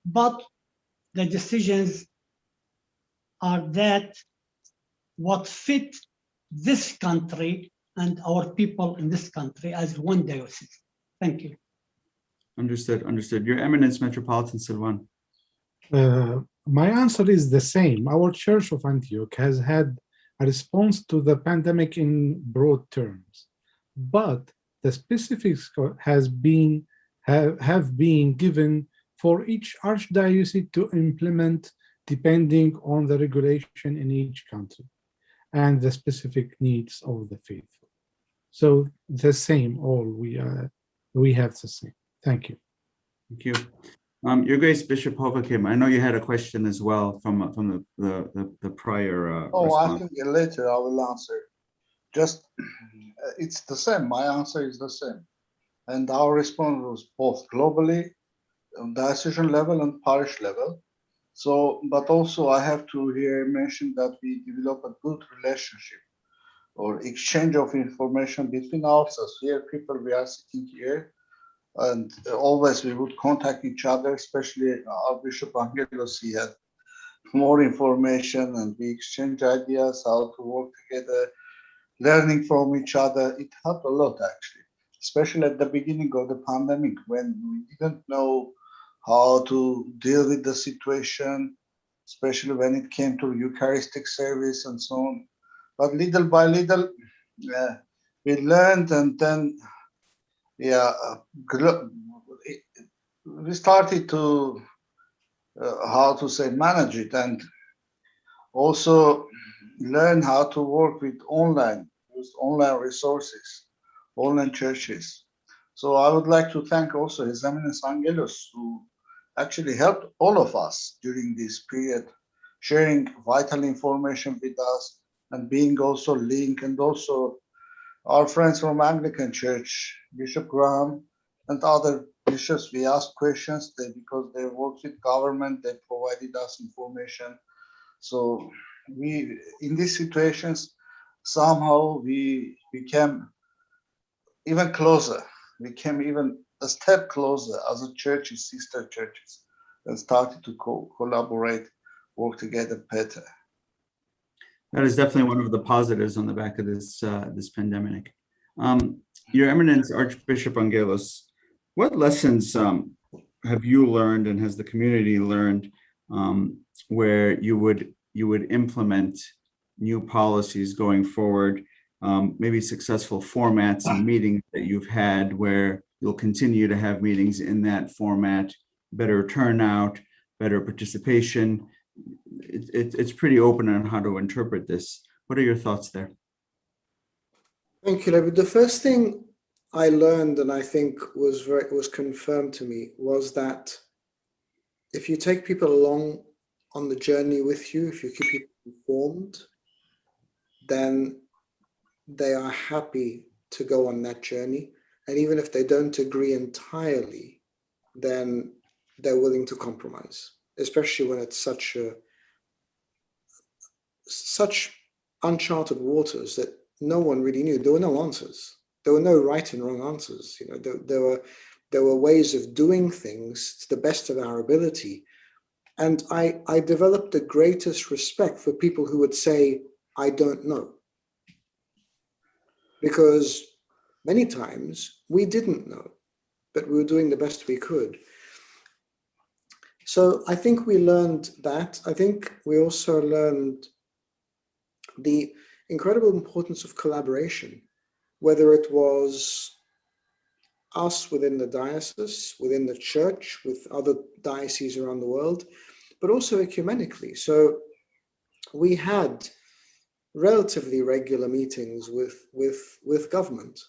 but the decisions are that what fit this country and our people in this country as one diocese. Thank you. Understood, understood. Your Eminence, Metropolitan Silwan. My answer is the same. Our Church of Antioch has had a response to the pandemic in broad terms, but the specifics have been given for each archdiocese to implement depending on the regulation in each country and the specific needs of the faithful. So the same, all we have the same. Thank you. Thank you. Your Grace, Bishop Hovakim, I know you had a question as well from the prior Oh, I response. think later I will answer. Just, it's the same. My answer is the same. And our response was both globally, on diocesan level and parish level. So, but also I have to here mention that we develop a good relationship or exchange of information between ourselves. Here, people, we are sitting here, and always we would contact each other, especially Archbishop Angaelos. He had more information and we exchange ideas, how to work together, learning from each other. It helped a lot, actually, especially at the beginning of the pandemic when we didn't know how to deal with the situation, especially when it came to Eucharistic service and so on. But little by little, we learned, and then we started to manage it, and also learn how to work with use online resources, online churches. So I would like to thank also His Eminence Angaelos, who actually helped all of us during this period, sharing vital information with us and being also linked, and also our friends from Anglican Church, Bishop Graham and other bishops. We asked questions because they worked with government, they provided us information. So we, in these situations, somehow we became even closer. We came even a step closer as a church, sister churches, and started to collaborate, work together better. That is definitely one of the positives on the back of this this pandemic. Your Eminence, Archbishop Angaelos, what lessons have you learned and has the community learned where you would implement new policies going forward, maybe successful formats and meetings that you've had where you'll continue to have meetings in that format, better turnout, better participation? It's pretty open on how to interpret this. What are your thoughts there? Thank you, David. The first thing I learned, and I think was confirmed to me, was that if you take people along on the journey with you, if you keep people informed, then they are happy to go on that journey. And even if they don't agree entirely, then they're willing to compromise, especially when it's such uncharted waters that no one really knew. There were no answers. There were no right and wrong answers. You know, there were ways of doing things to the best of our ability. And I developed the greatest respect for people who would say, I don't know. Because many times we didn't know, but we were doing the best we could. So I think we learned that. I think we also learned the incredible importance of collaboration, whether it was us within the diocese, within the church, with other dioceses around the world, but also ecumenically. So we had relatively regular meetings with government,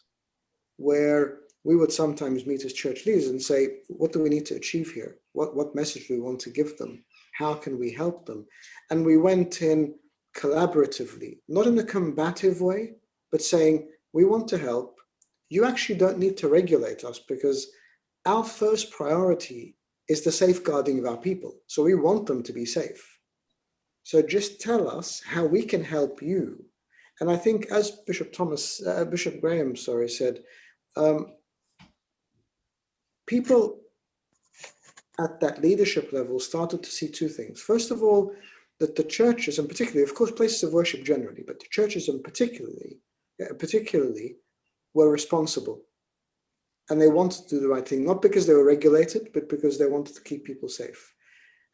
where we would sometimes meet as church leaders and say, what do we need to achieve here? What message do we want to give them? How can we help them? And we went in collaboratively, not in a combative way, but saying, we want to help. You actually don't need to regulate us, because our first priority is the safeguarding of our people. So we want them to be safe. So just tell us how we can help you. And I think, as Bishop Graham, said, people at that leadership level started to see two things. First of all, that the churches, and particularly, of course, places of worship generally, but the churches in particularly were responsible. And they wanted to do the right thing, not because they were regulated, but because they wanted to keep people safe.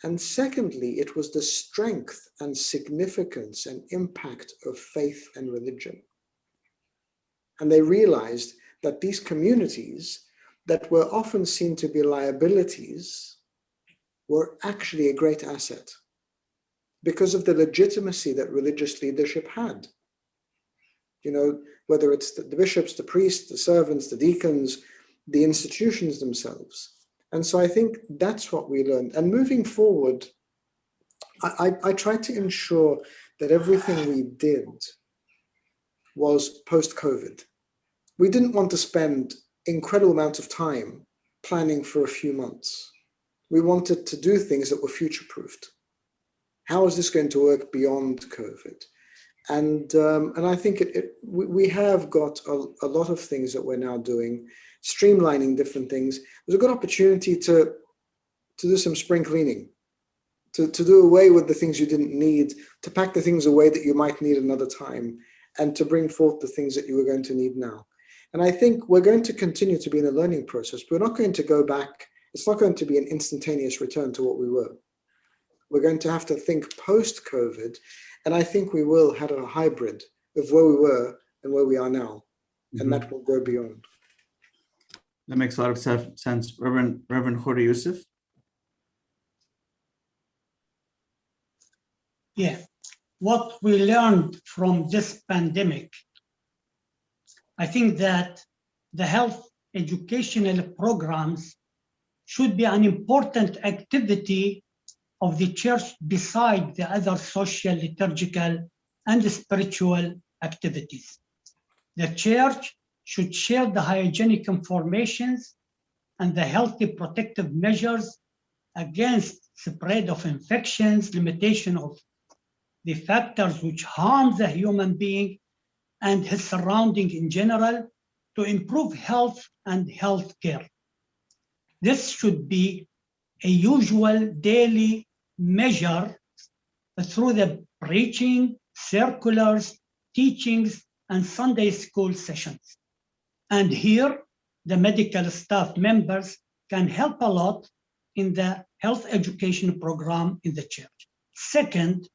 And secondly, it was the strength and significance and impact of faith and religion. And they realized that these communities that were often seen to be liabilities were actually a great asset because of the legitimacy that religious leadership had. You know, whether it's the bishops, the priests, the servants, the deacons, the institutions themselves. And so I think that's what we learned. And moving forward, I tried to ensure that everything we did was post-COVID. We didn't want to spend incredible amount of time planning for a few months. We wanted to do things that were future-proofed. How is this going to work beyond COVID? And I think we have got a lot of things that we're now doing, streamlining different things. There's a good opportunity to do some spring cleaning, to do away with the things you didn't need, to pack the things away that you might need another time, and to bring forth the things that you are going to need now. And I think we're going to continue to be in a learning process. We're not going to go back. It's not going to be an instantaneous return to what we were. We're going to have to think post-COVID, and I think we will have a hybrid of where we were and where we are now, and that will go beyond. That makes a lot of sense. Reverend Yousif. Yeah, what we learned from this pandemic, I think that the health educational programs should be an important activity of the church beside the other social, liturgical, and spiritual activities. The church should share the hygienic informations and the healthy protective measures against spread of infections, limitation of the factors which harm the human being and his surrounding in general, to improve health and health care. This should be a usual daily measure through the preaching, circulars, teachings, and Sunday school sessions. And here, the medical staff members can help a lot in the health education program in the church. Second,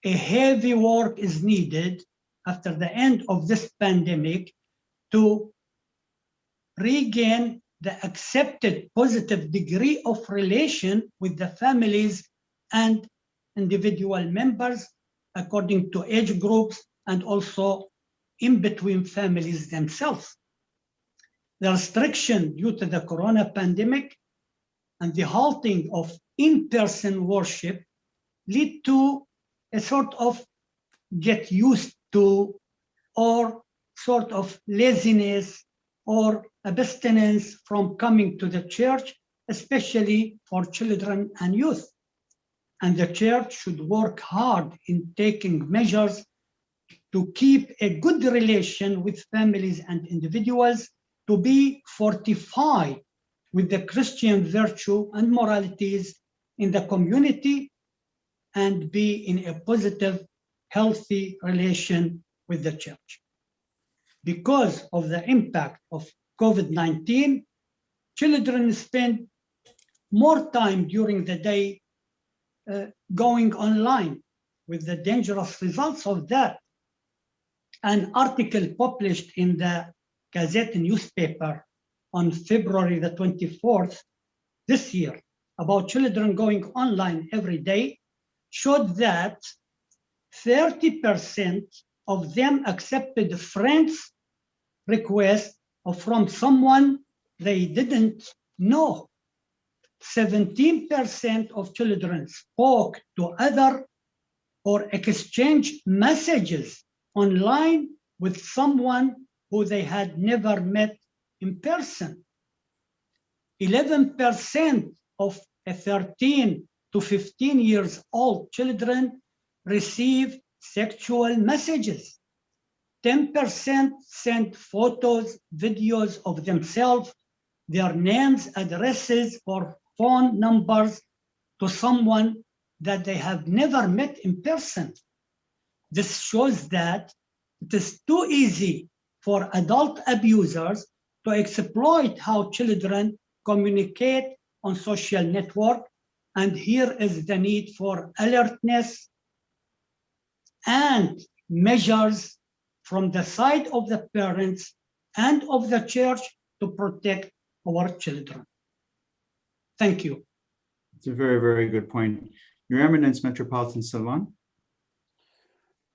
a heavy work is needed after the end of this pandemic to regain the accepted positive degree of relation with the families and individual members according to age groups and also in between families themselves. The restriction due to the corona pandemic and the halting of in-person worship lead to a sort of get used to or sort of laziness or abstinence from coming to the church, especially for children and youth. And the church should work hard in taking measures to keep a good relation with families and individuals, to be fortified with the Christian virtue and moralities in the community, and be in a positive, healthy relation with the church. Because of the impact of COVID-19, children spend more time during the day going online, with the dangerous results of that. An article published in the Gazette newspaper on February the 24th this year about children going online every day showed that 30% of them accepted a friend's request from someone they didn't know. 17% of children spoke to other or exchanged messages online with someone who they had never met in person. 11% of 13 to 15 years old children receive sexual messages. 10% send photos, videos of themselves, their names, addresses, or phone numbers to someone that they have never met in person. This shows that it is too easy for adult abusers to exploit how children communicate on social network, and here is the need for alertness and measures from the side of the parents and of the church to protect our children. Thank you. It's a very, very good point. Your Eminence, Metropolitan Silwan.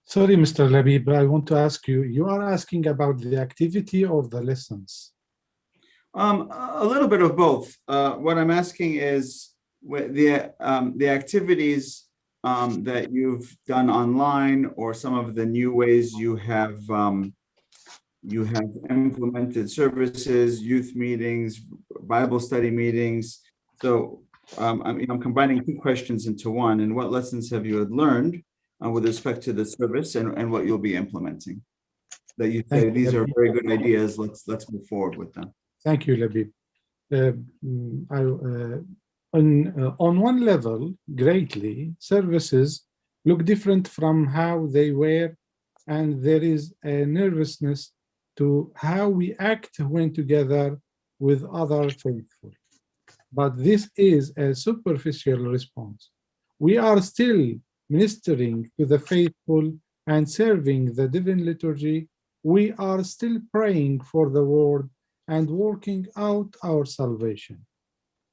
Sorry, Mr. Labib, I want to ask you, you are asking about the activity or the lessons? A little bit of both. What I'm asking is the activities that you've done online, or some of the new ways you have implemented services, youth meetings, Bible study meetings. So I'm combining two questions into one. And what lessons have you learned with respect to the service, and what you'll be implementing? That you say these are very good ideas. Let's move forward with them. Thank you, Labib. On one level, greatly, services look different from how they were, and there is a nervousness to how we act when together with other faithful. But this is a superficial response. We are still ministering to the faithful and serving the divine liturgy. We are still praying for the world and working out our salvation.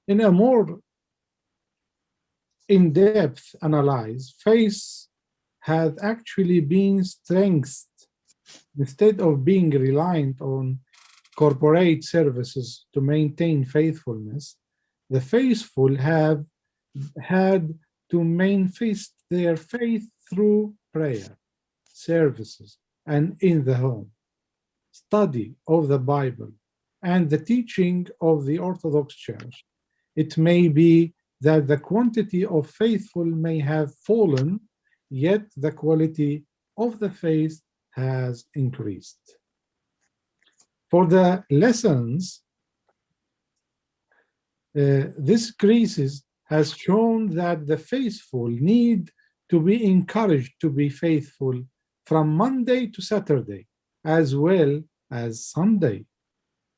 In a more in-depth analysis, faith has actually been strengthened. Instead of being reliant on corporate services to maintain faithfulness, the faithful have had to manifest their faith through prayer, services, and in the home, study of the Bible, and the teaching of the Orthodox Church. It may be that the quantity of faithful may have fallen, yet the quality of the faith has increased. For the lessons, this crisis has shown that the faithful need to be encouraged to be faithful from Monday to Saturday, as well as Sunday.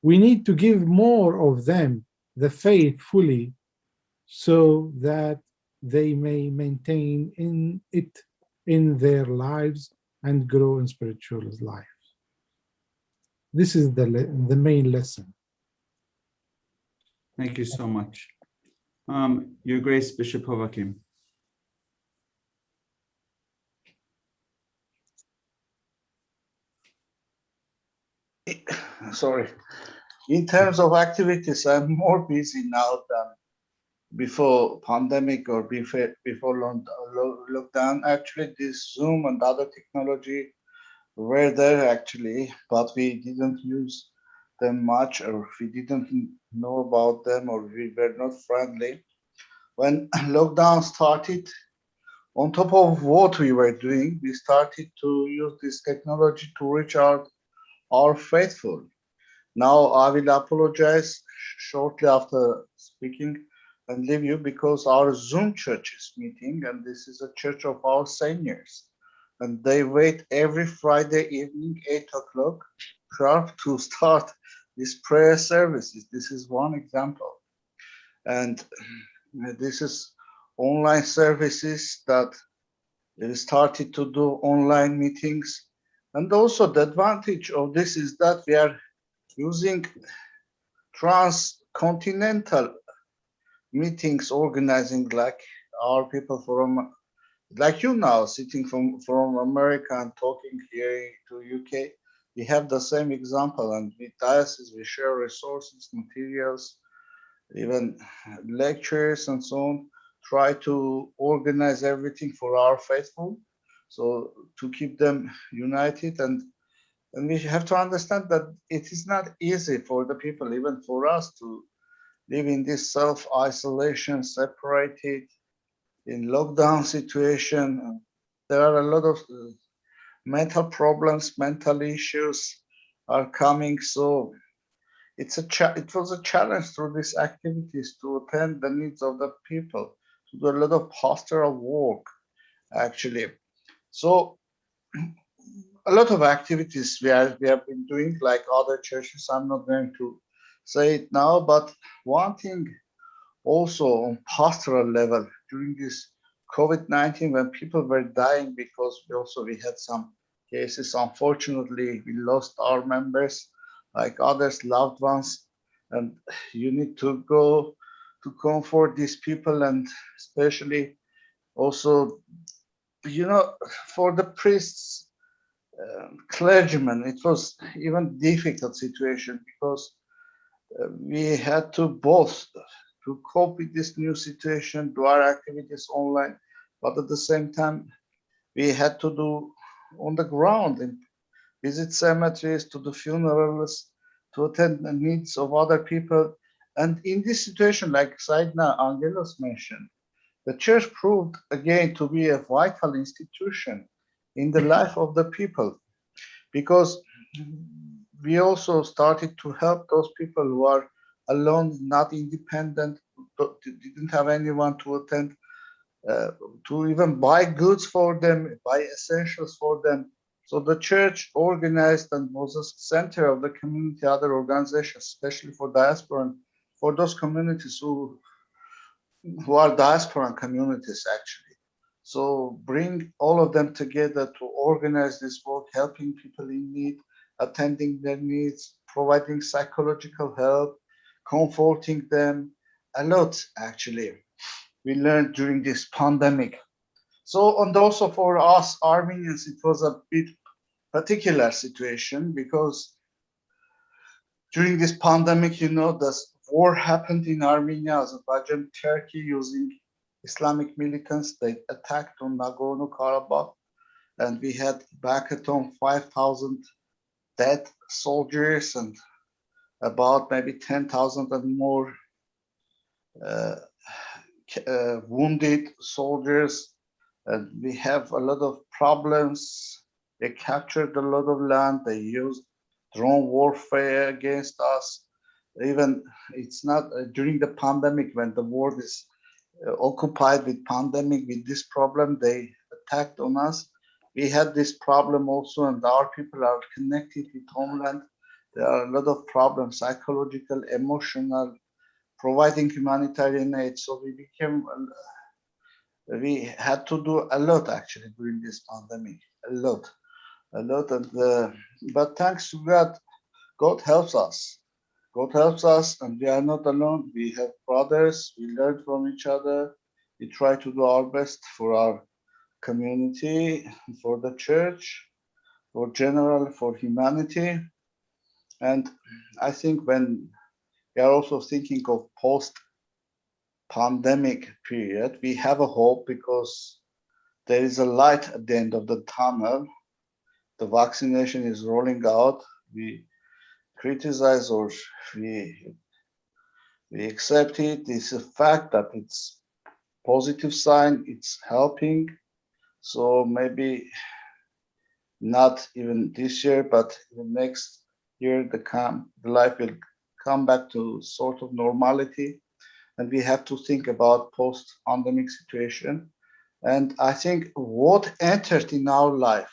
We need to give more of them the faith fully, so that they may maintain it in their lives and grow in spiritual life. This is the main lesson. Thank you so much. Your Grace, Bishop Hovakim. Sorry. In terms of activities, I'm more busy now than before pandemic or before lockdown. Actually, this Zoom and other technology were there actually, but we didn't use them much, or we didn't know about them, or we were not friendly. When lockdown started, on top of what we were doing, we started to use this technology to reach out our faithful. Now I will apologize shortly after speaking and leave you, because our Zoom church is meeting, and this is a church of our seniors, and they wait every Friday evening 8 o'clock sharp to start these prayer services. This is one example, and this is online services that they started to do online meetings. And also the advantage of this is that we are using transcontinental meetings, organizing like our people from like you now, sitting from America and talking here to UK, we have the same example, and with diocese we share resources, materials, even lectures and so on, try to organize everything for our faithful, so to keep them united. And we have to understand that it is not easy for the people, even for us, to live in this self-isolation, separated, in lockdown situation. There are a lot of mental problems, mental issues are coming. So it was a challenge through these activities to attend the needs of the people, to do a lot of pastoral work, actually. So a lot of activities we have been doing, like other churches. I'm not going to say it now, but one thing also on pastoral level during this COVID-19, when people were dying, because we had some cases, unfortunately, we lost our members, like others, loved ones, and you need to go to comfort these people, and especially also, for the priests, clergymen, it was even difficult situation, because we had to both to cope with this new situation, do our activities online, but at the same time, we had to do on the ground and visit cemeteries, to do funerals, to attend the needs of other people. And in this situation, like Saidna Angaelos mentioned, the church proved again to be a vital institution in the life of the people, because we also started to help those people who are alone, not independent, didn't have anyone to attend, to even buy goods for them, buy essentials for them. So the church organized and was a center of the community, other organizations, especially for diaspora, and for those communities who are diaspora communities, actually. So bring all of them together to organize this work, helping people in need, attending their needs, providing psychological help, comforting them. A lot, actually, we learned during this pandemic. So, and also for us Armenians, it was a bit particular situation, because during this pandemic, the war happened in Armenia, Azerbaijan, Turkey, using Islamic militants. They attacked on Nagorno-Karabakh, and we had back at home 5,000 dead soldiers and about maybe 10,000 and more wounded soldiers. And we have a lot of problems. They captured a lot of land. They used drone warfare against us. Even it's not during the pandemic, when the world is occupied with pandemic, with this problem, they attacked on us. We had this problem also, and our people are connected with homeland. There are a lot of problems, psychological, emotional, providing humanitarian aid. So we had to do a lot, actually, during this pandemic, a lot. And but thanks to God, God helps us. God helps us, and we are not alone. We have brothers. We learn from each other. We try to do our best for our community, for the church, for general, for humanity. And I think when we are also thinking of post-pandemic period, we have a hope, because there is a light at the end of the tunnel. The vaccination is rolling out. We criticize or we accept it. It's a fact that it's positive sign. It's helping. So maybe not even this year, but next year, the life will come back to sort of normality, and we have to think about post-pandemic situation. And I think what entered in our life,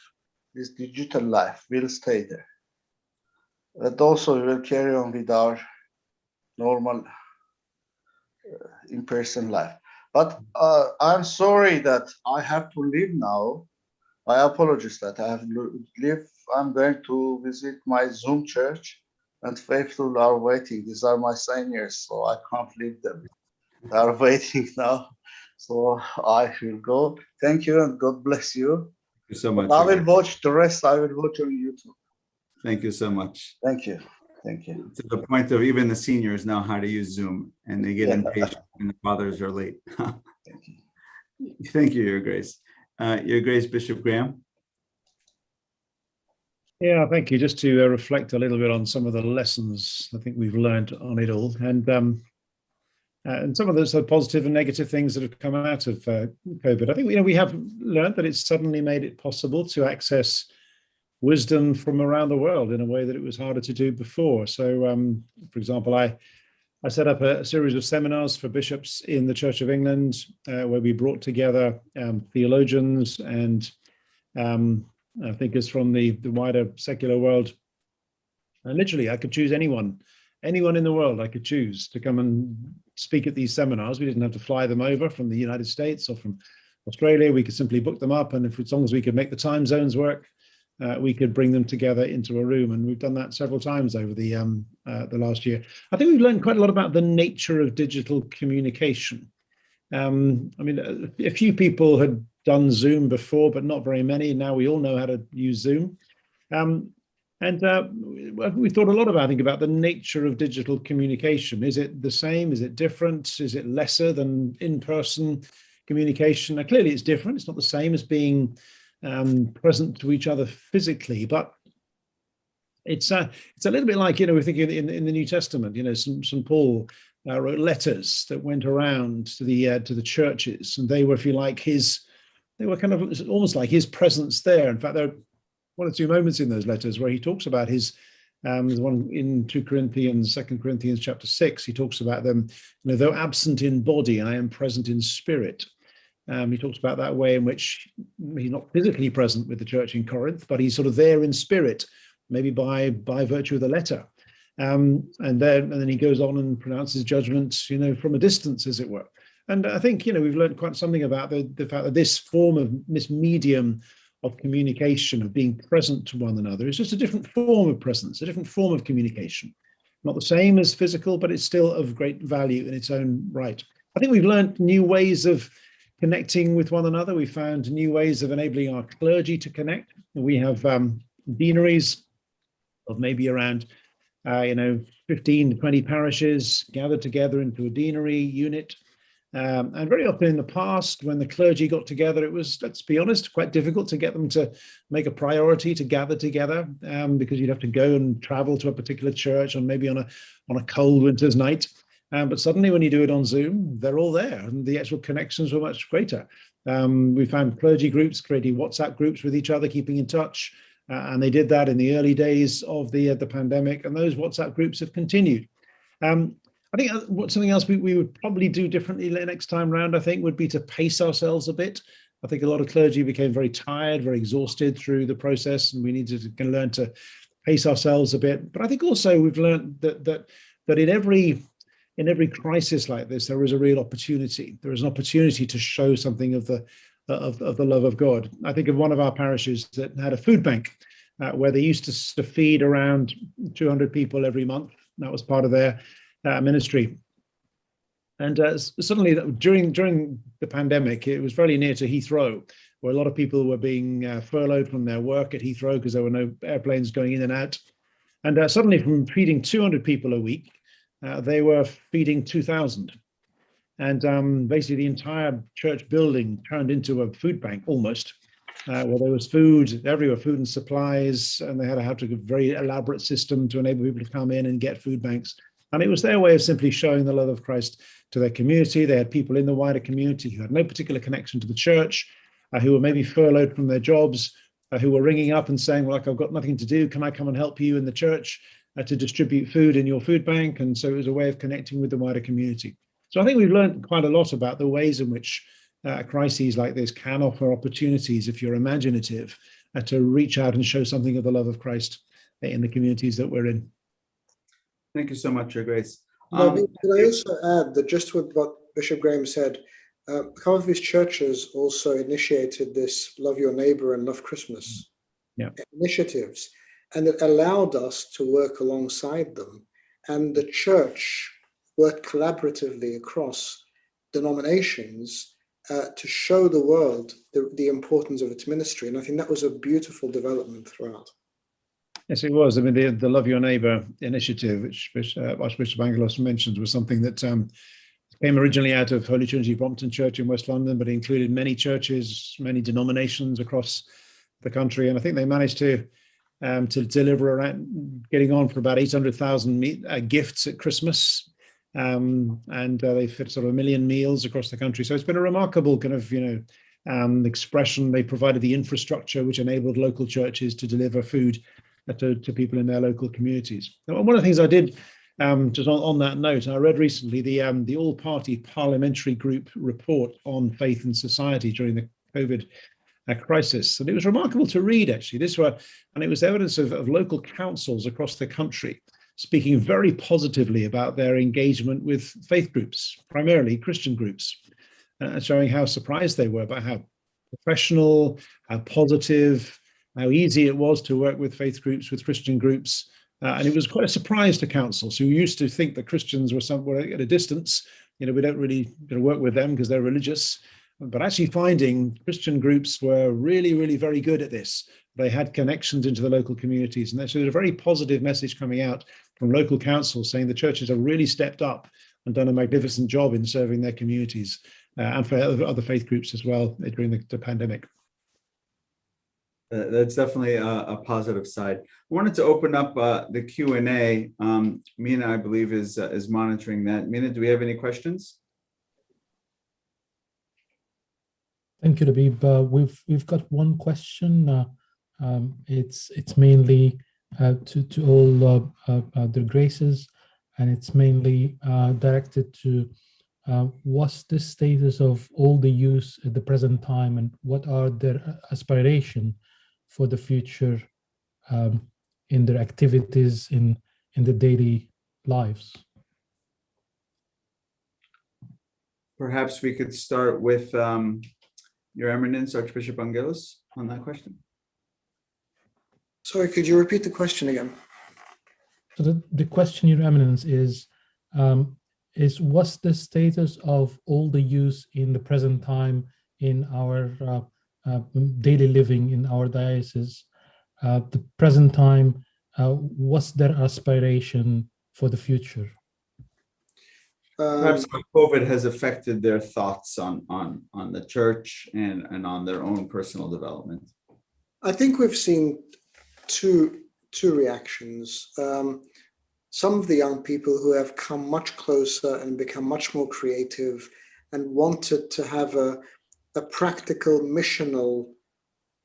this digital life, will stay there. But also we will carry on with our normal in-person life. But I'm sorry that I have to leave now. I apologize that I have to leave. I'm going to visit my Zoom church, and faithful are waiting. These are my seniors, so I can't leave them. They are waiting now. So I will go. Thank you and God bless you. Thank you so much. I will watch the rest. I will watch on YouTube. Thank you so much. Thank you. Thank you. To the point of even the seniors know how to use Zoom, and they get impatient when the fathers are late. Thank you. Thank you, Your Grace. Your Grace, Bishop Graham. Yeah, thank you. Just to reflect a little bit on some of the lessons I think we've learned on it all, and some of those positive and negative things that have come out of COVID. I think we have learned that it's suddenly made it possible to access wisdom from around the world in a way that it was harder to do before. So, for example, I set up a series of seminars for bishops in the Church of England, where we brought together theologians and thinkers from the wider secular world. And literally, I could choose anyone in the world I could choose to come and speak at these seminars. We didn't have to fly them over from the United States or from Australia. We could simply book them up, and as long as we could make the time zones work, we could bring them together into a room. And we've done that several times over the last year. I think we've learned quite a lot about the nature of digital communication. I mean, a few people had done Zoom before, but not very many. Now we all know how to use Zoom. We thought a lot about, I think, about the nature of digital communication. Is it the same? Is it different? Is it lesser than in-person communication? Now, clearly it's different. It's not the same as being present to each other physically, but it's a little bit like, we're thinking in the New Testament, St. Paul wrote letters that went around to the churches, and they were, if you like, they were kind of almost like his presence there. In fact, there are one or two moments in those letters where he talks about his, there's one in 2 Corinthians, 2 Corinthians chapter 6, he talks about them, though absent in body, I am present in spirit. He talks about that way in which he's not physically present with the church in Corinth, but he's sort of there in spirit, maybe by virtue of the letter. And then he goes on and pronounces judgment, from a distance, as it were. And I think, we've learned quite something about the fact that this medium of communication, of being present to one another, is just a different form of presence, a different form of communication. Not the same as physical, but it's still of great value in its own right. I think we've learned new ways of connecting with one another. We found new ways of enabling our clergy to connect. We have deaneries of maybe around 15 to 20 parishes gathered together into a deanery unit. And very often in the past, when the clergy got together, it was, let's be honest, quite difficult to get them to make a priority to gather together, because you'd have to go and travel to a particular church on maybe on a cold winter's night. But suddenly when you do it on Zoom, they're all there, and the actual connections were much greater. We found clergy groups creating WhatsApp groups with each other, keeping in touch. And they did that in the early days of the pandemic, and those WhatsApp groups have continued. I think something else we would probably do differently next time round, I think, would be to pace ourselves a bit. I think a lot of clergy became very tired, very exhausted through the process, and we needed to learn to pace ourselves a bit. But I think also we've learned that in every crisis like this, there is a real opportunity. There is an opportunity to show something of the love of God. I think of one of our parishes that had a food bank where they used to feed around 200 people every month. That was part of their ministry. And suddenly during the pandemic, it was very near to Heathrow, where a lot of people were being furloughed from their work at Heathrow because there were no airplanes going in and out. And suddenly from feeding 200 people a week, they were feeding 2,000. And basically the entire church building turned into a food bank almost, where there was food everywhere, food and supplies, and they had to have a very elaborate system to enable people to come in and get food banks. And it was their way of simply showing the love of Christ to their community. They had people in the wider community who had no particular connection to the church, who were maybe furloughed from their jobs, who were ringing up and saying, well, I've got nothing to do. Can I come and help you in the church to distribute food in your food bank? And so it was a way of connecting with the wider community. So I think we've learned quite a lot about the ways in which crises like this can offer opportunities, if you're imaginative, to reach out and show something of the love of Christ in the communities that we're in. Thank you so much, Your Grace. Can I also add that just with what Bishop Graham said, a couple of his churches also initiated this Love Your Neighbor and Love Christmas initiatives, and it allowed us to work alongside them. And the church worked collaboratively across denominations to show the world the importance of its ministry. And I think that was a beautiful development throughout. Yes, it was. I mean, the Love Your Neighbour initiative, which Archbishop Angaelos mentioned, was something that came originally out of Holy Trinity Brompton Church in West London, but it included many churches, many denominations across the country. And I think they managed to deliver around, getting on for about 800,000 gifts at Christmas. They fit sort of 1 million meals across the country. So it's been a remarkable kind of, expression. They provided the infrastructure which enabled local churches to deliver food to people in their local communities. And one of the things I did, just on that note, I read recently the all-party parliamentary group report on faith and society during the COVID crisis. And it was remarkable to read, actually. And it was evidence of local councils across the country speaking very positively about their engagement with faith groups, primarily Christian groups, showing how surprised they were by how professional, how positive, how easy it was to work with faith groups, with Christian groups. And it was quite a surprise to councils who used to think that Christians were somewhere at a distance. We don't really work with them because they're religious. But actually finding Christian groups were really, really very good at this. They had connections into the local communities. And there's a very positive message coming out from local councils saying the churches have really stepped up and done a magnificent job in serving their communities and for other faith groups as well during the pandemic. That's definitely a positive side. I wanted to open up the Q&A. Mina, I believe, is monitoring that. Mina, do we have any questions? Thank you, Labib. We've got one question. It's mainly to all their graces, and it's mainly directed to what's the status of all the youth at the present time, and what are their aspirations for the future in their activities in the daily lives. Perhaps we could start with Your Eminence, Archbishop Angaelos, on that question. Sorry, could you repeat the question again? So the question, Your Eminence, is what's the status of all the youth in the present time in our daily living in our diocese? The present time, what's their aspiration for the future? Perhaps COVID has affected their thoughts on the church and on their own personal development. I think we've seen two reactions. Some of the young people who have come much closer and become much more creative and wanted to have a practical missional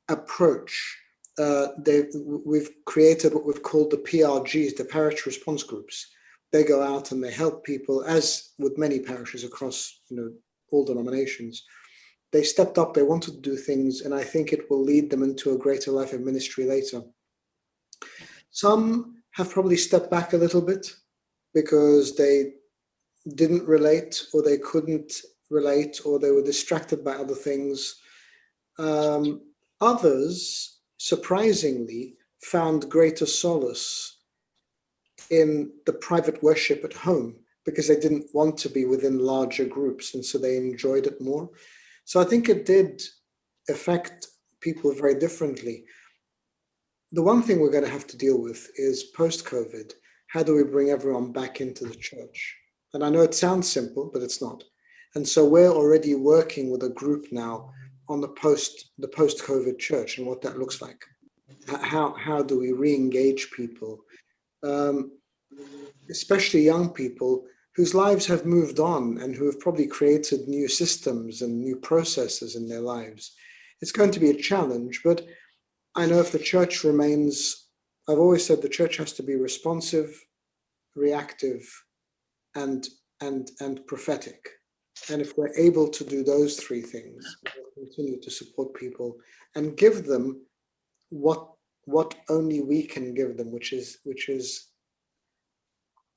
approach. We've created what we've called the PRGs, the parish response groups. They go out and they help people, as with many parishes across all denominations. They stepped up, they wanted to do things, and I think it will lead them into a greater life of ministry later. Some have probably stepped back a little bit because they didn't relate, or they couldn't relate, or they were distracted by other things. Others, surprisingly, found greater solace in the private worship at home because they didn't want to be within larger groups, and so they enjoyed it more. So I think it did affect people very differently. The one thing we're going to have to deal with is post-COVID, how do we bring everyone back into the church? And I know it sounds simple, but it's not. And so we're already working with a group now on the post-COVID church and what that looks like. How do we re-engage people, especially young people whose lives have moved on and who have probably created new systems and new processes in their lives? It's going to be a challenge, but I know if the church remains, I've always said the church has to be responsive, reactive, and prophetic. And if we're able to do those three things, we'll continue to support people and give them what only we can give them, which is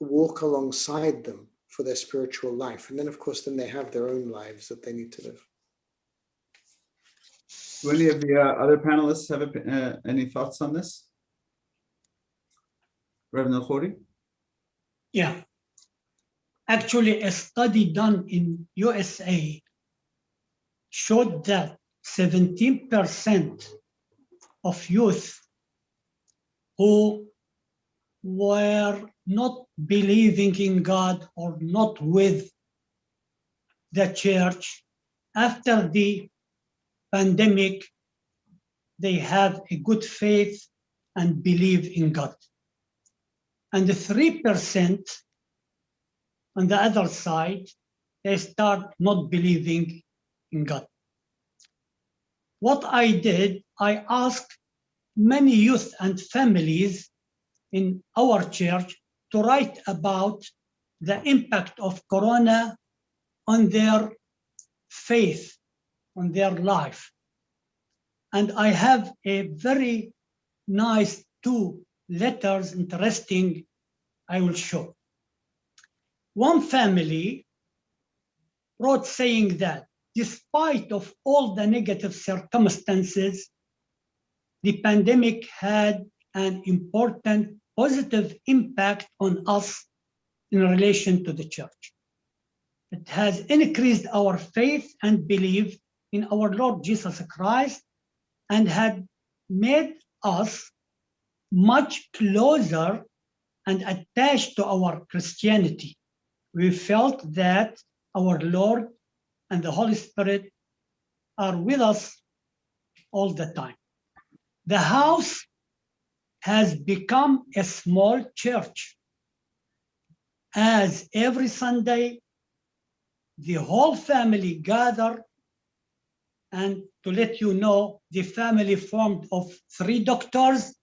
walk alongside them for their spiritual life. And then, of course, then they have their own lives that they need to live. Do any of the other panelists have any thoughts on this? Reverend ElKhoury? Yeah. Actually, a study done in USA showed that 17% of youth who were not believing in God or not with the church, after the pandemic, they have a good faith and believe in God. And the 3% on the other side, they start not believing in God. What I did, I asked many youth and families in our church to write about the impact of Corona on their faith, on their life. And I have a very nice 2 letters, interesting, I will show. One family wrote saying that despite of all the negative circumstances, the pandemic had an important positive impact on us in relation to the church. It has increased our faith and belief in our Lord Jesus Christ and had made us much closer and attached to our Christianity. We felt that our Lord and the Holy Spirit are with us all the time. The house has become a small church, as every Sunday the whole family gather, and to let you know, the family formed of 3 doctors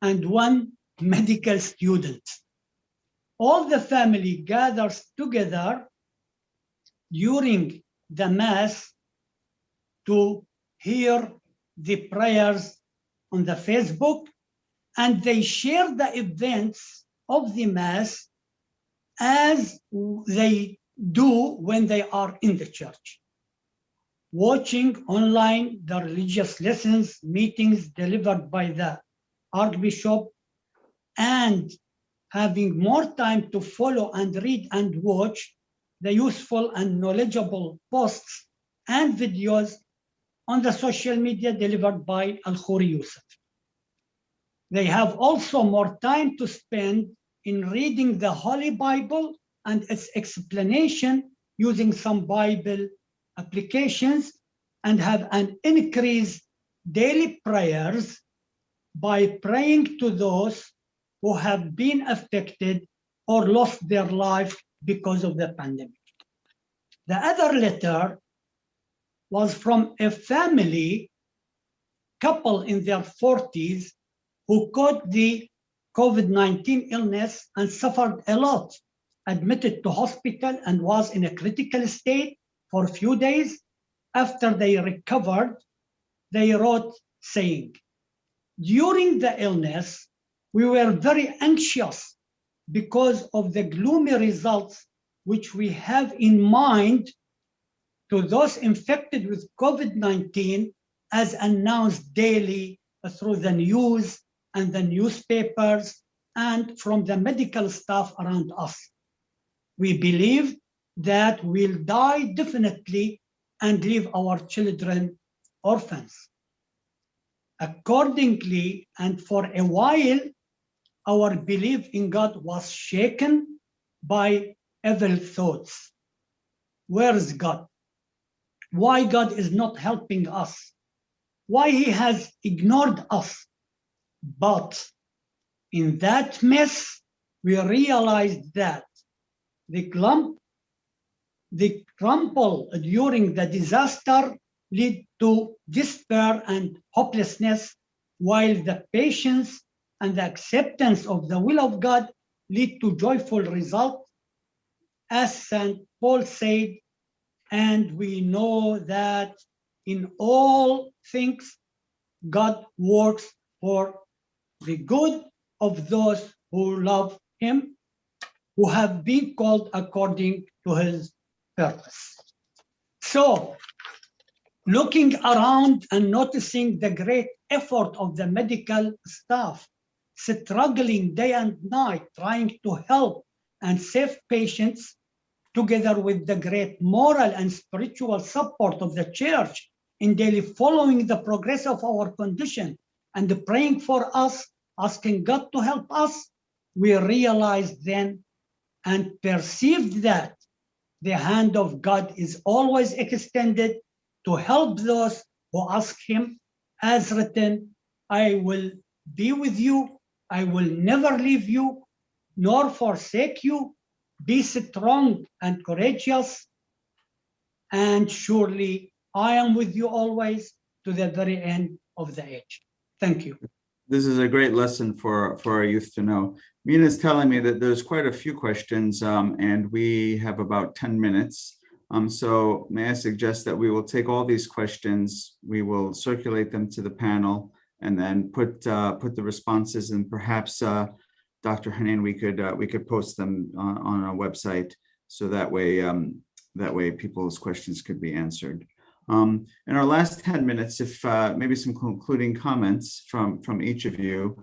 and 1 medical student. All the family gathers together during the Mass to hear the prayers on the Facebook, and they share the events of the Mass as they do when they are in the church, watching online the religious lessons, meetings delivered by the Archbishop, and having more time to follow and read and watch the useful and knowledgeable posts and videos on the social media delivered by ElKhoury Yousif. They have also more time to spend in reading the Holy Bible and its explanation using some Bible applications, and have an increased daily prayers by praying to those who have been affected or lost their life because of the pandemic. The other letter was from a family couple in their 40s who caught the COVID-19 illness and suffered a lot, admitted to hospital and was in a critical state for a few days. After they recovered, they wrote saying, during the illness, we were very anxious because of the gloomy results which we have in mind to those infected with COVID-19 as announced daily through the news and the newspapers and from the medical staff around us. We believe that we'll die definitely and leave our children orphans. Accordingly, and for a while, our belief in God was shaken by evil thoughts. Where is God? Why God is not helping us? Why he has ignored us? But in that mess, we realized that the crumble during the disaster lead to despair and hopelessness, while the patience and the acceptance of the will of God lead to joyful result. As St. Paul said, and we know that in all things, God works for the good of those who love him, who have been called according to his purpose. So, looking around and noticing the great effort of the medical staff, struggling day and night, trying to help and save patients, together with the great moral and spiritual support of the church in daily following the progress of our condition and praying for us, asking God to help us, we realized then and perceived that the hand of God is always extended to help those who ask him, as written, I will be with you, I will never leave you, nor forsake you. Be strong and courageous, and surely I am with you always to the very end of the age. Thank you. This is a great lesson for our youth to know. Mina is telling me that there's quite a few questions, and we have about 10 minutes. So may I suggest that we will take all these questions, we will circulate them to the panel, and then put the responses, and perhaps Dr. Hanan, we could post them on our website, so that way people's questions could be answered. In our last 10 minutes, if maybe some concluding comments from each of you,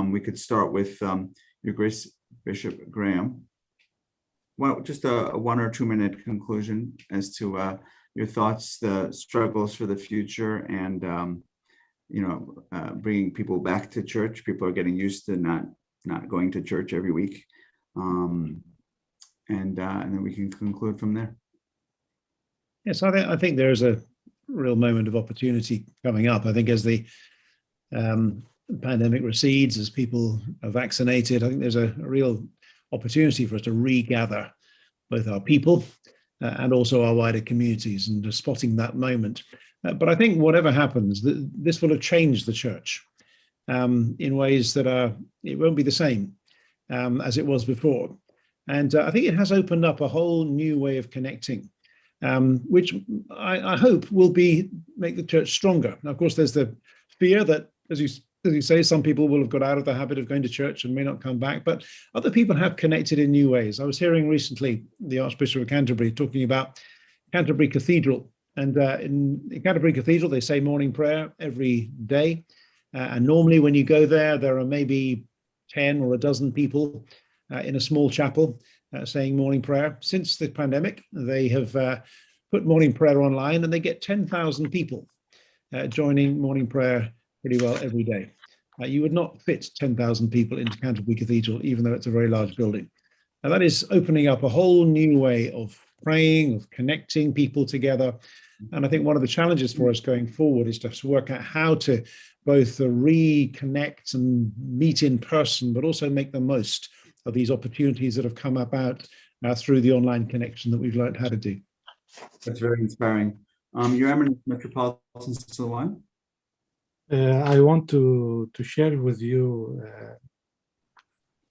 we could start with Your Grace Bishop Graham. Well, just a 1 or 2 minute conclusion as to your thoughts, the struggles for the future, and bringing people back to church. People are getting used to not going to church every week, and then we can conclude from there. Yes, I think there's a real moment of opportunity coming up. I think as the pandemic recedes, as people are vaccinated, I think there's a real opportunity for us to regather both our people and also our wider communities, and spotting that moment. But I think whatever happens, this will have changed the church in ways that it won't be the same as it was before. And I think it has opened up a whole new way of connecting, which I hope will make the church stronger. Now, of course, there's the fear that, as you say, some people will have got out of the habit of going to church and may not come back, but other people have connected in new ways. I was hearing recently the Archbishop of Canterbury talking about Canterbury Cathedral. And in Canterbury Cathedral, they say morning prayer every day. And normally when you go there, there are maybe 10 or a dozen people in a small chapel saying morning prayer. Since the pandemic, they have put morning prayer online, and they get 10,000 people joining morning prayer pretty well every day. You would not fit 10,000 people into Canterbury Cathedral, even though it's a very large building. And that is opening up a whole new way of praying, of connecting people together. And I think one of the challenges for us going forward is to work out how to both reconnect and meet in person, but also make the most of these opportunities that have come about through the online connection that we've learned how to do. That's very inspiring. Your Eminence, Metropolitan Silwan. I want to share with you,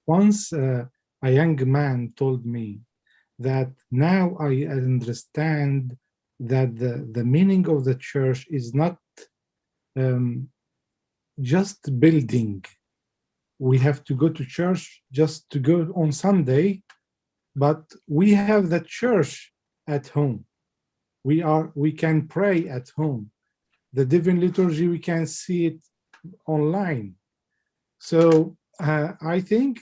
once a young man told me that now I understand that the meaning of the church is not just building. We have to go to church just to go on Sunday, but we have the church at home. We can pray at home. The Divine Liturgy, we can see it online. So I think,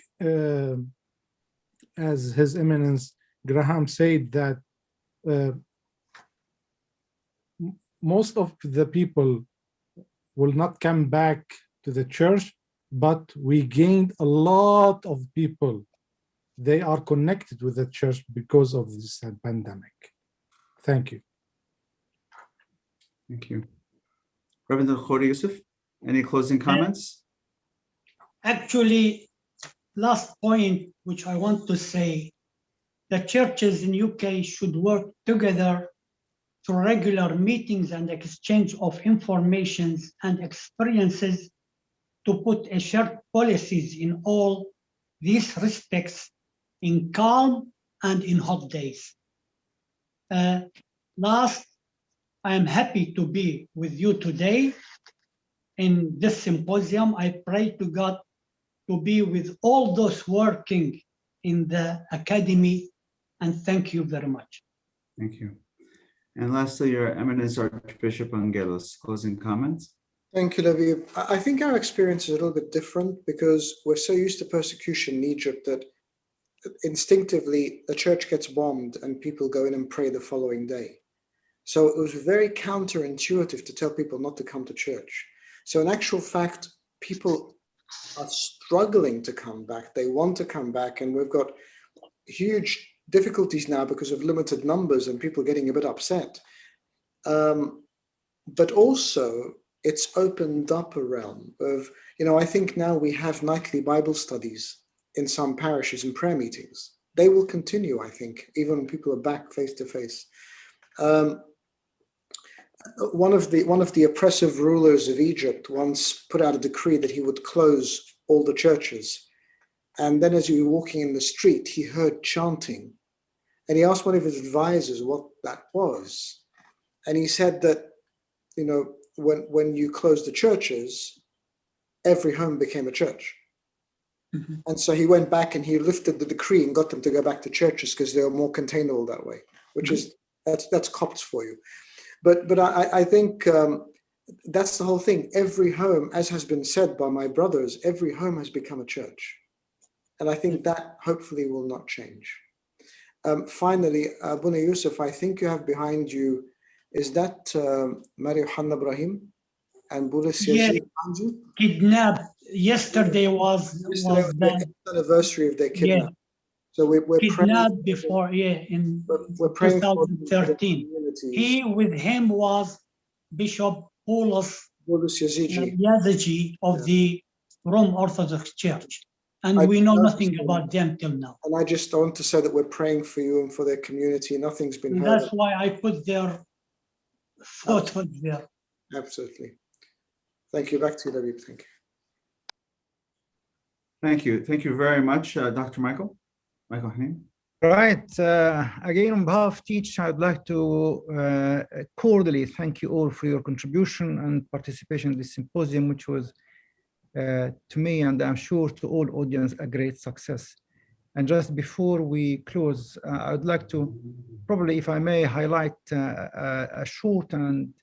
as His Eminence Graham said, that most of the people will not come back to the church, but we gained a lot of people. They are connected with the church because of this pandemic. Thank you. Thank you. Reverend ElKhoury Yousif, any closing comments? Actually, last point, which I want to say, the churches in UK should work together through regular meetings and exchange of informations and experiences to put a shared policies in all these respects in calm and in hot days. Last, I am happy to be with you today in this symposium. I pray to God to be with all those working in the academy, and thank you very much. Thank you. And lastly, Your Eminence Archbishop Angaelos, closing comments. Thank you, Labib. I think our experience is a little bit different because we're so used to persecution in Egypt that instinctively the church gets bombed and people go in and pray the following day. So it was very counterintuitive to tell people not to come to church. So in actual fact, people are struggling to come back. They want to come back, and we've got huge difficulties now because of limited numbers and people getting a bit upset. But also it's opened up a realm of, I think now we have nightly Bible studies in some parishes and prayer meetings. They will continue, I think, even when people are back face to face. One of the oppressive rulers of Egypt once put out a decree that he would close all the churches. And then as he was walking in the street, he heard chanting. And he asked one of his advisors what that was. And he said that, when you close the churches, every home became a church. Mm-hmm. And so he went back and he lifted the decree and got them to go back to churches because they were more containable that way, which is, that's Copts for you. But I think that's the whole thing. Every home, as has been said by my brothers, every home has become a church. And I think that hopefully will not change. Finally, AlBanna Yousif, I think you have behind you, is that Mary Yohanna Ibrahim and Bulus Yazid behind you? Kidnapped. Yesterday was the anniversary of their kidnapping. Yeah. So we're kidnapped before, in we're praying 2013. He with him was Bishop Bulus Yazid of the Rome Orthodox Church. And we know nothing about them till now. And I just want to say that we're praying for you and for their community. Nothing's been heard. That's why I put their photos there. Absolutely. Thank you. Back to you, Labib. Thank you. Thank you. Thank you very much, Dr. Michael Haneen. Right. Again, on behalf of Teach, I'd like to cordially thank you all for your contribution and participation in this symposium, which was to me, and I'm sure to all audience, a great success. And just before we close, I'd like to probably, if I may, highlight a short and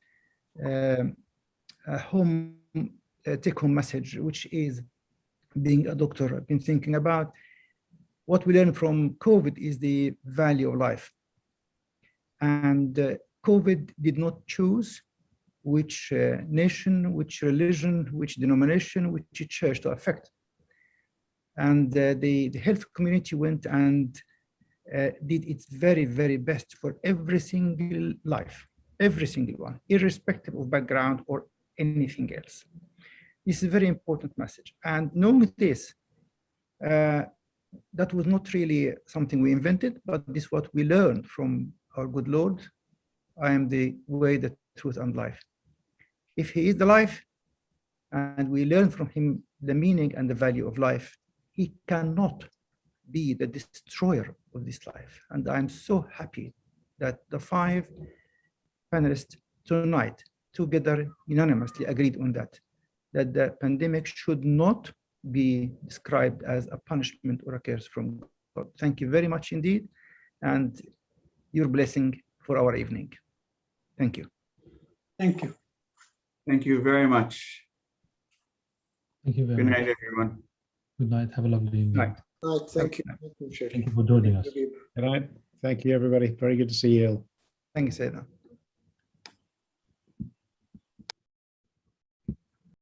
take-home message, which is, being a doctor, I've been thinking about what we learned from COVID is the value of life. And COVID did not choose which nation, which religion, which denomination, which church to affect. And the health community went and did its very, very best for every single life, every single one, irrespective of background or anything else. This is a very important message. And knowing this, that was not really something we invented, but this is what we learned from our good Lord. I am the way, the truth, and life. If he is the life, and we learn from him the meaning and the value of life, he cannot be the destroyer of this life. And I'm so happy that the 5 panelists tonight together unanimously agreed on that the pandemic should not be described as a punishment or a curse from God. Thank you very much indeed, and your blessing for our evening. Thank you. Thank you. Thank you very much. Thank you very much. Good night, everyone. Good night. Have a lovely evening. Night. Thank you. Thank you for joining us. Good night. Thank you, everybody. Very good to see you all. Thank you, Seda.